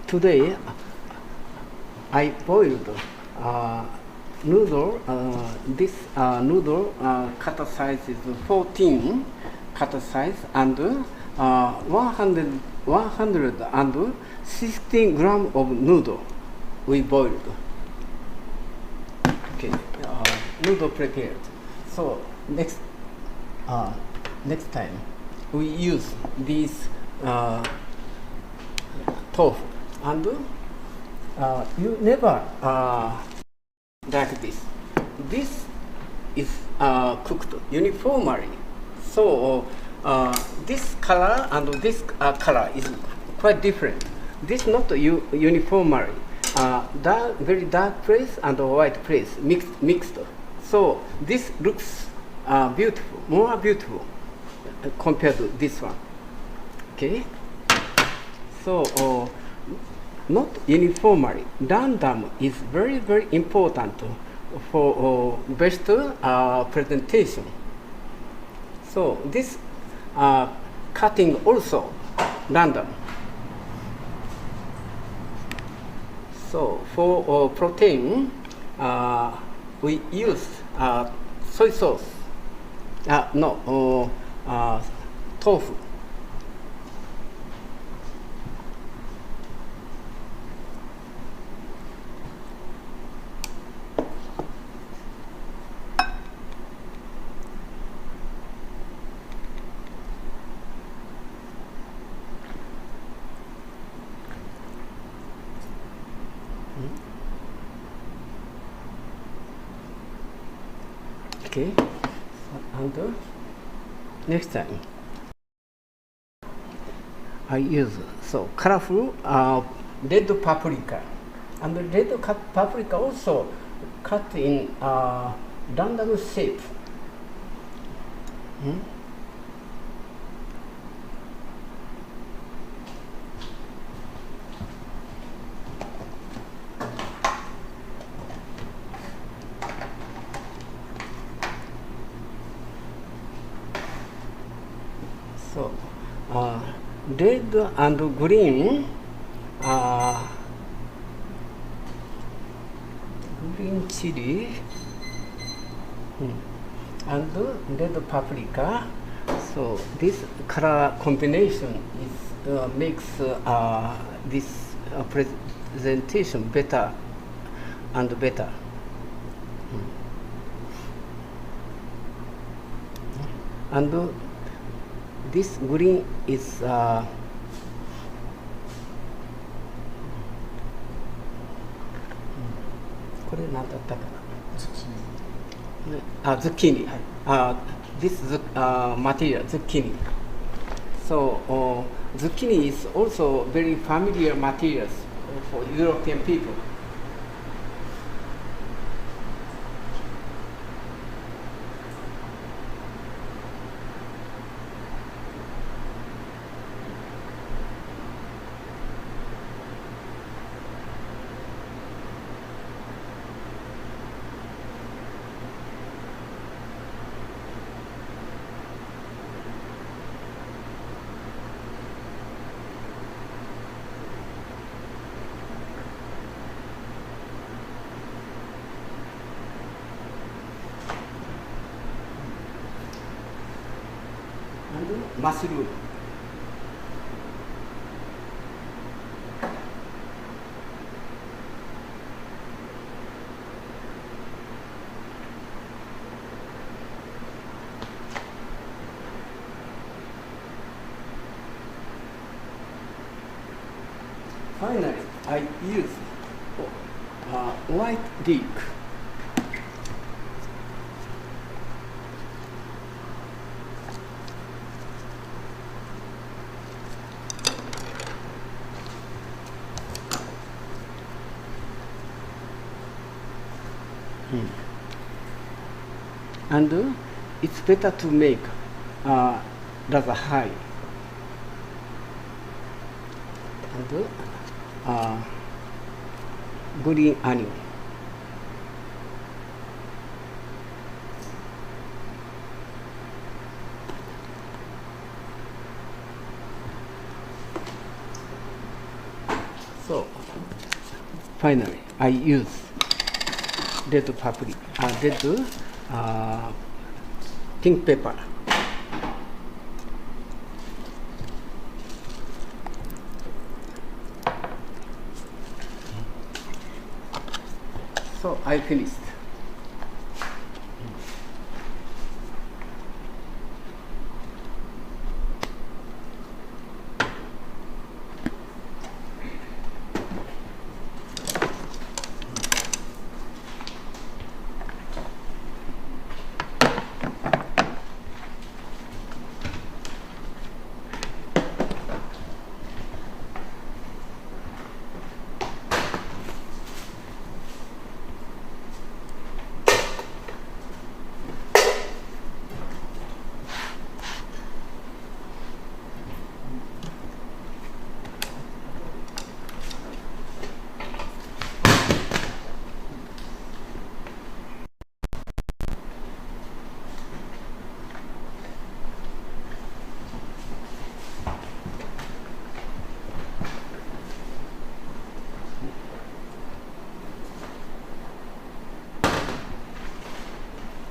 Today, I boiled noodle. This noodle cut size is 14 cut size and 116 gram of noodle we boiled. Okay, noodle prepared. So next time we use this tofu. And you never like this. This is cooked uniformly. So this color and this color is quite different. This not uniformly. Very dark place and white place mixed. So this looks beautiful, more beautiful compared to this one. Okay. So. Not uniformly. Random is very, very important for best presentation. So this cutting also random. So for protein, we use soy sauce. Tofu. Okay, and next time I use colorful red paprika, and red paprika also cut in random shape. So red and green, green chili, and red paprika. So this color combination is makes this presentation better and better. And this green is zucchini. This material, zucchini. So zucchini is also very familiar materials for European people. Mushroom. Finally, I use white leek. And it's better to make rather high. And green onion. So finally, I use red pink pepper. So I finished.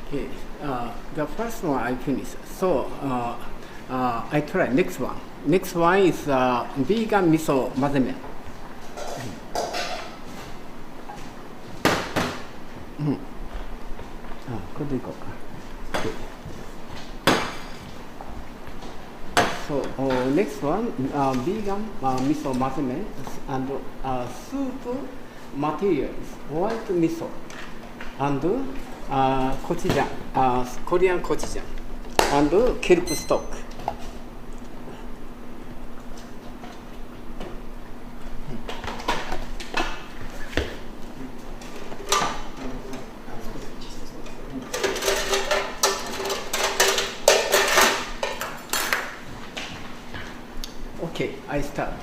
Okay, the first one I finished. So I try next one. Next one is vegan miso mazemen. So next one, vegan miso mazemen and soup materials, white miso and gochujang, Korean gochujang and kelp stock. Okay, I start.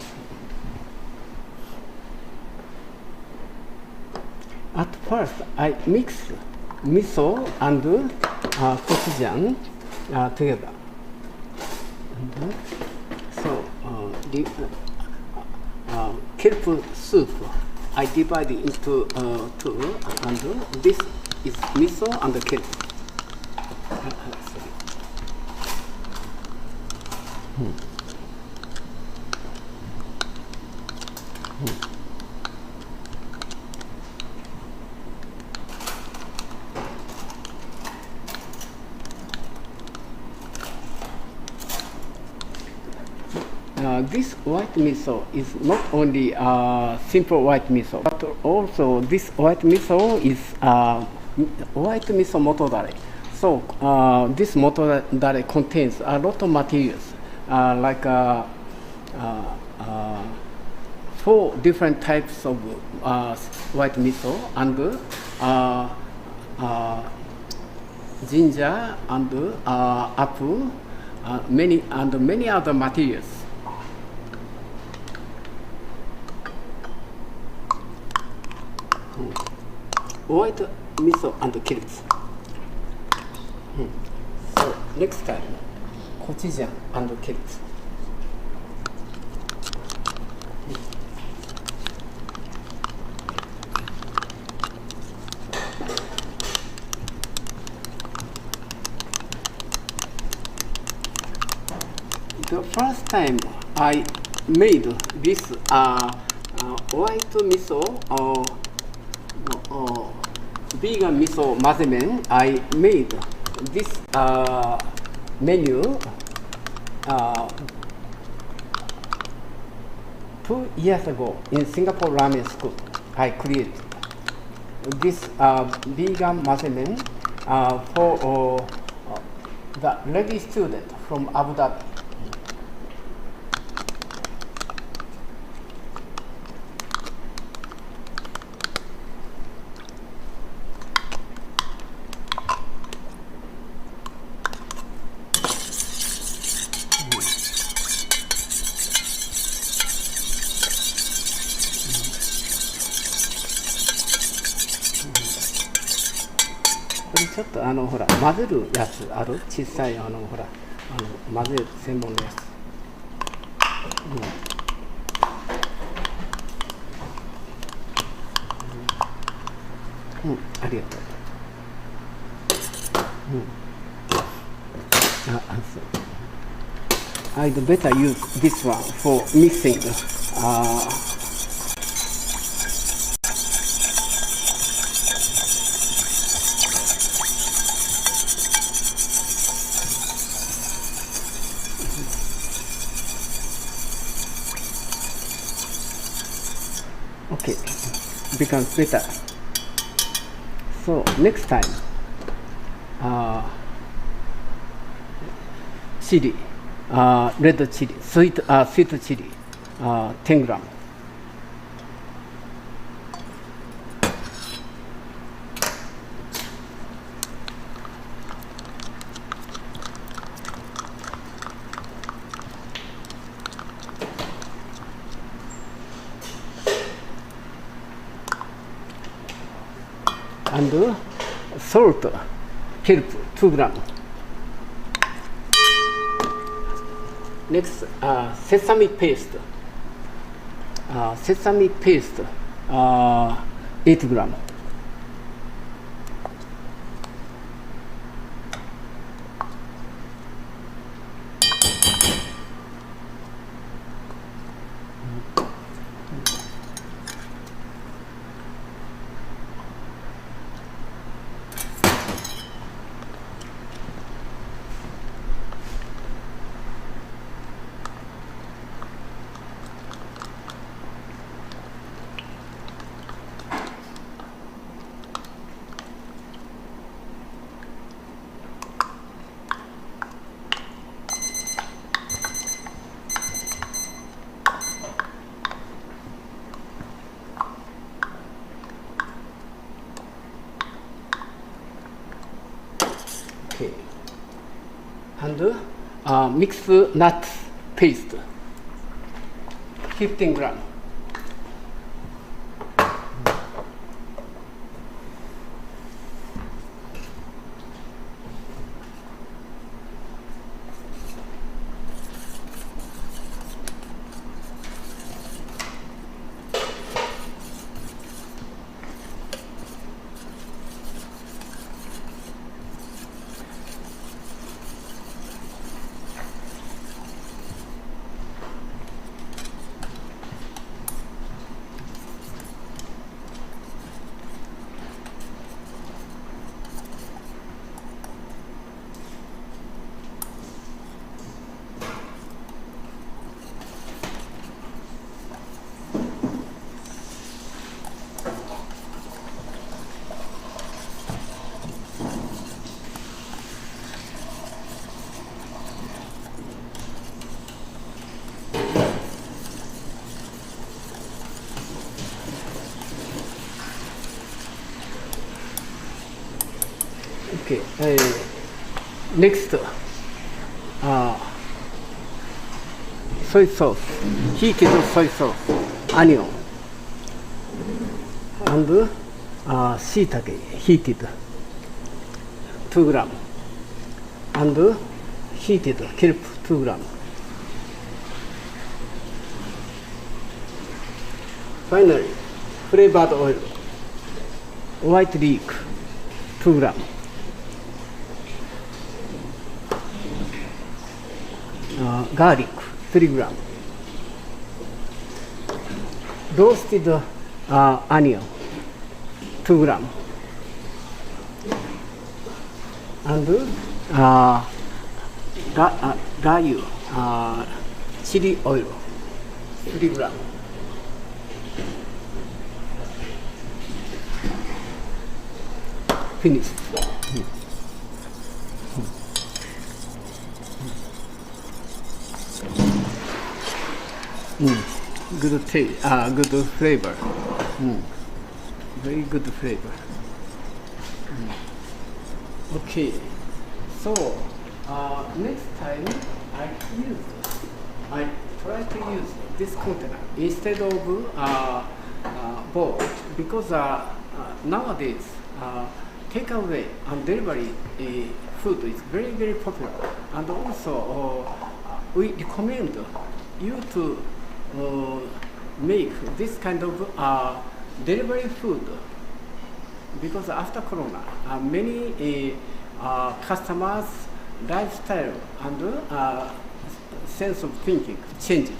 At first, I mix miso and gochujang together. And, kelp soup, I divide it into two, and this is miso and kelp. This white miso is not only simple white miso, but also this white miso is white miso motodare. So this motodare contains a lot of materials, like 4 different types of white miso and ginger and apple, many other materials. White miso and kelp. So next time, gochujang and kelp. The first time I made this white miso vegan miso mazemen, I made this menu 2 years ago in Singapore Ramen School. I created this vegan mazemen for the lady student from Abu Dhabi. これちょっとほら混ぜるやつある？小さいほら混ぜる専門のやつ。ありがとう。I'd better use this one for mixing. Okay, becomes better. So next time, chili, red chili, sweet chili, 10 gram. And salt, kelp 2 gram. Next, sesame paste. Sesame paste, 8 gram. Okay. And mix nuts paste, 15 gram. Okay, next, soy sauce, heated soy sauce, onion, and shiitake, heated, 2 gram, and heated kelp, 2 gram. Finally, flavored oil, white leek, 2 gram. Garlic, 3 gram. Roasted onion, 2 gram. And rayu, chili oil, 3 gram. Finished. Good taste, good flavor. Very good flavor. Okay, so next time I try to use this container instead of bowl, because nowadays takeaway and delivery food is very, very popular. And also, we recommend you to make this kind of delivery food because after Corona, many customers' lifestyle and sense of thinking changed.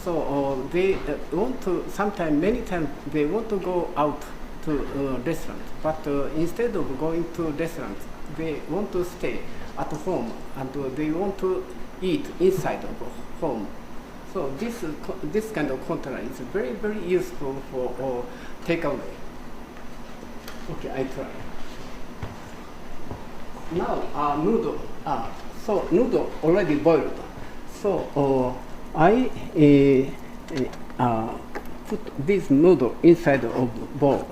So they want to, many times they want to go out to restaurants, but instead of going to restaurants, they want to stay at home and they want to eat inside of home. So this kind of container is very, very useful for takeaway. Okay, I try. Now noodle. So noodle already boiled. So I put this noodle inside of bowl.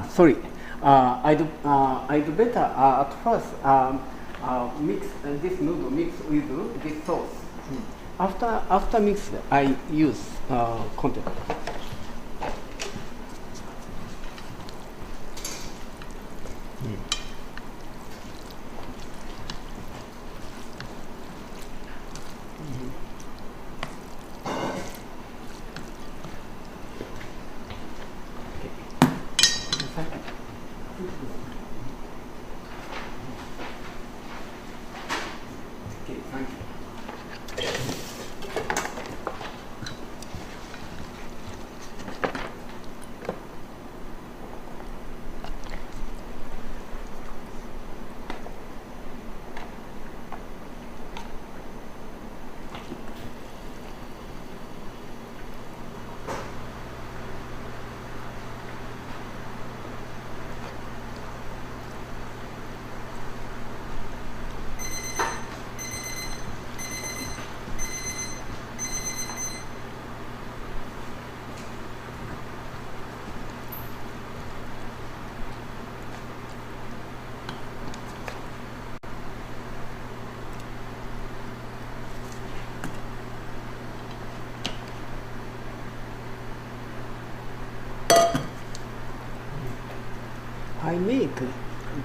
Sorry. I'd better at first mix this noodle with this sauce. After mix, I use container. I make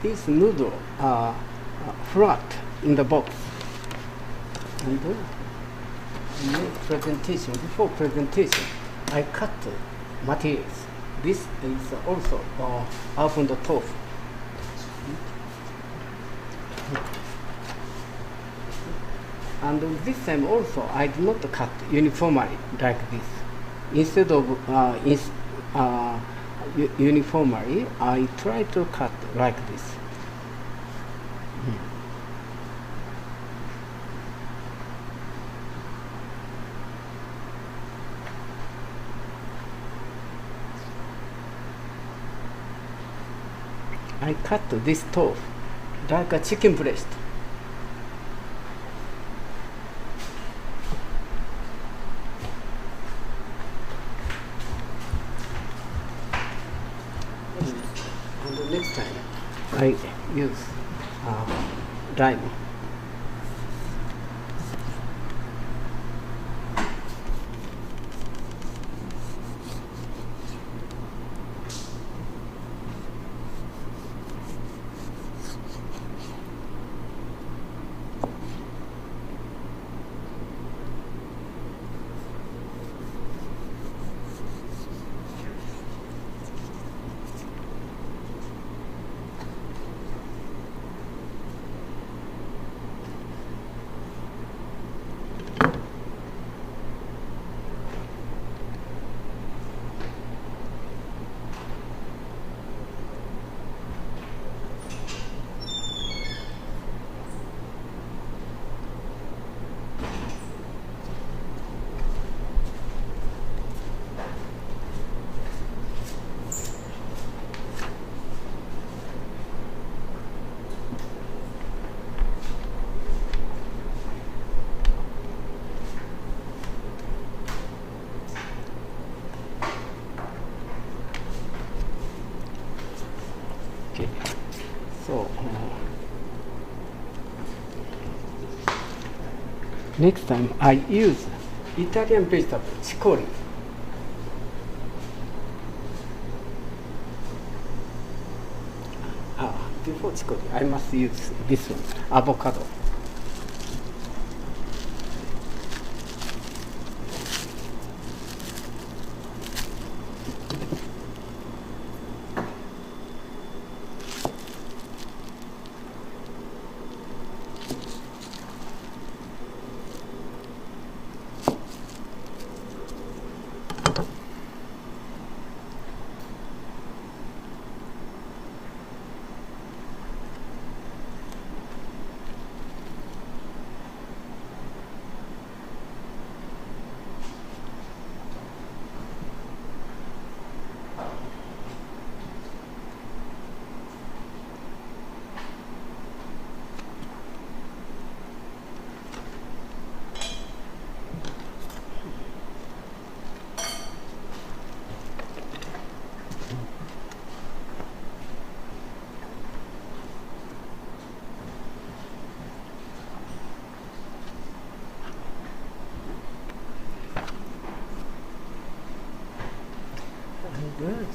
this noodle flat in the box and make presentation. Before presentation, I cut materials. This is also almond tofu. And this time also, I do not cut uniformly like this. Instead of uniformly, I try to cut like this. I cut this tofu like a chicken breast. And next time I use lime. So next time I use Italian vegetable chicory. chicory. I must use this one, avocado.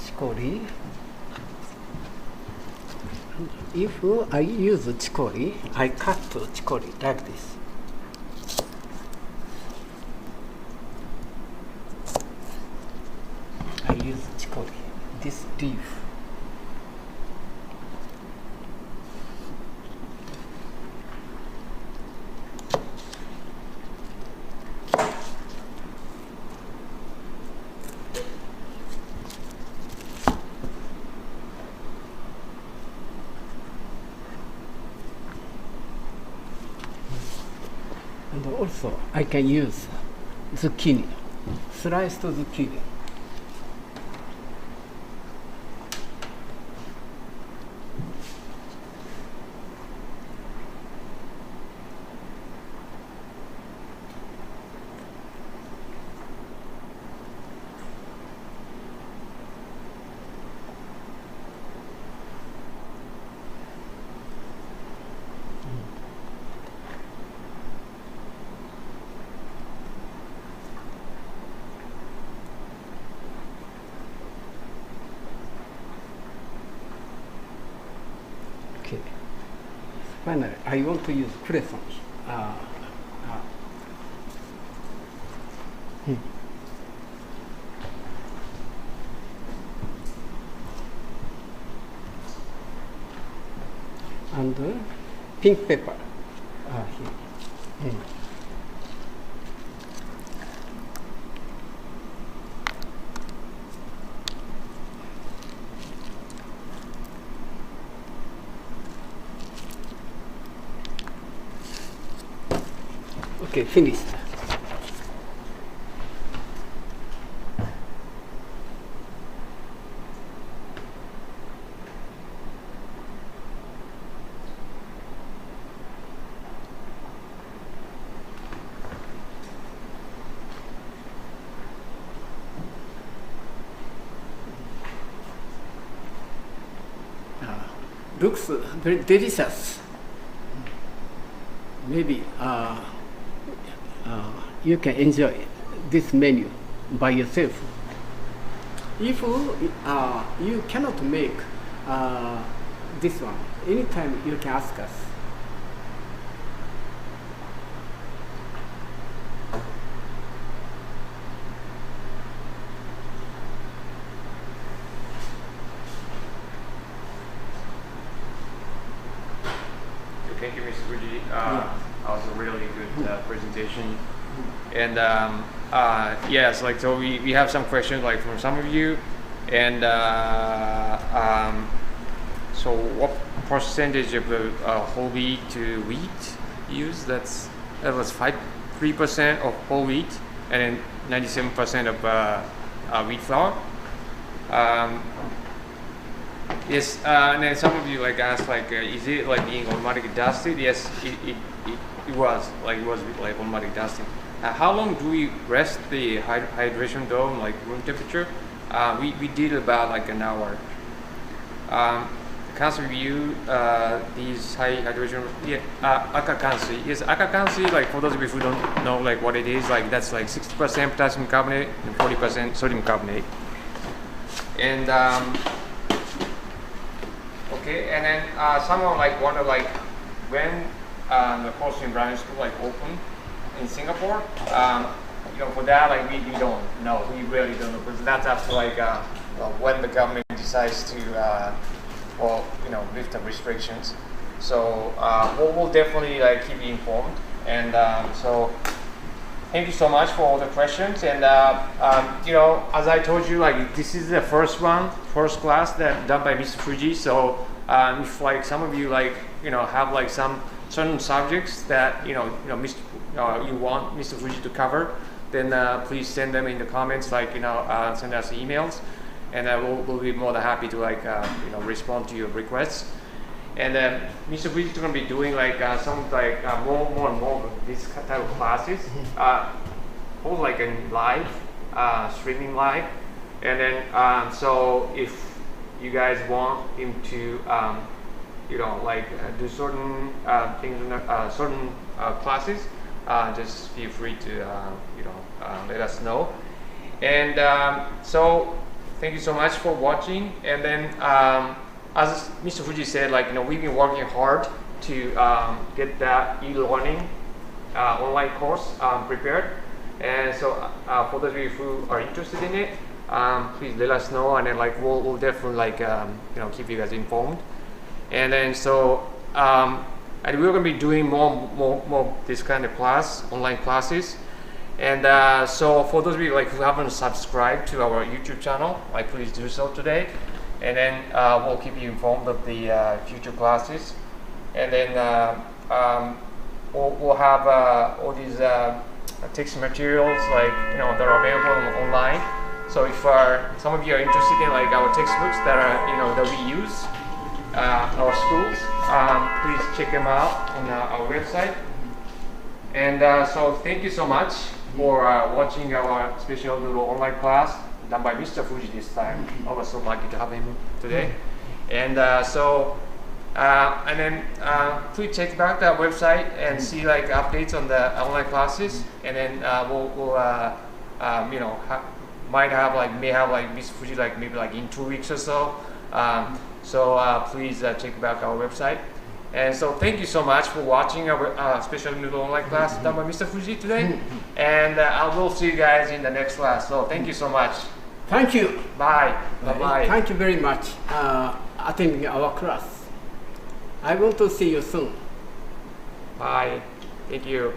Chicory. If I use chicory, I cut chicory like this. I use chicory, this leaf. And also, I can use zucchini, sliced zucchini. Okay. Finally, I want to use crescent. And pink pepper here. Okay, finished. Looks very delicious. Maybe you can enjoy this menu by yourself. If you cannot make this one, anytime you can ask us. Thank you, Mr. Fujii. That was a really good presentation. And yes, like so we have some questions like from some of you, and so what percentage of the whole wheat to wheat used? That was 3% of whole wheat, and then 97% of wheat flour. Yes, and then some of you like asked like, is it like being automatically dusted? Yes, it was like automatic dusting. How long do we rest the hydration dough like room temperature? We did about like an hour. Cancer review these high hydration. Yeah, akakansi. Yes, akakansi. Like for those of you who don't know like what it is, like that's like 60% potassium carbonate and 40% sodium carbonate. And Okay, and then someone like wonder like when the Korean branch school like open in Singapore. For that like we don't know. We really don't know because that's up to like when the government decides to lift the restrictions. So we'll definitely like keep you informed. And so thank you so much for all the questions. And as I told you, like this is the first class that done by Mr. Fujii. So if like some of you like have like some certain subjects that you want Mr. Fujii to cover, then please send them in the comments. Like send us emails, and we'll be more than happy to like respond to your requests. And then Mr. Fujii is going to be doing like some like more and more of these type of classes, both like in live, streaming live. And then so if you guys want him to do certain things in certain classes, just feel free to let us know. And so thank you so much for watching. And then as Mr. Fujii said, we've been working hard to get that e-learning online course prepared. And so for those of you who are interested in it, please let us know, and then we'll definitely keep you guys informed. And then so and we're going to be doing more this kind of online classes. And so for those of you who haven't subscribed to our YouTube channel, please do so today. And then we'll keep you informed of the future classes. And then we'll have all these text materials that are available online. So if some of you are interested in our textbooks that are that we use our schools, please check them out on our website. And so thank you so much for watching our special little online class done by Mr. Fujii this time. I was so lucky to have him today. And and then please check back the website and see updates on the online classes. And then we'll may have Mr. Fujii maybe in 2 weeks or so. So please check back our website. And so thank you so much for watching our special little online class done by Mr. Fujii today. And I will see you guys in the next class. So thank you so much. Thank you. Bye. Bye-bye. Thank you very much attending our class. I want to see you soon. Bye. Thank you.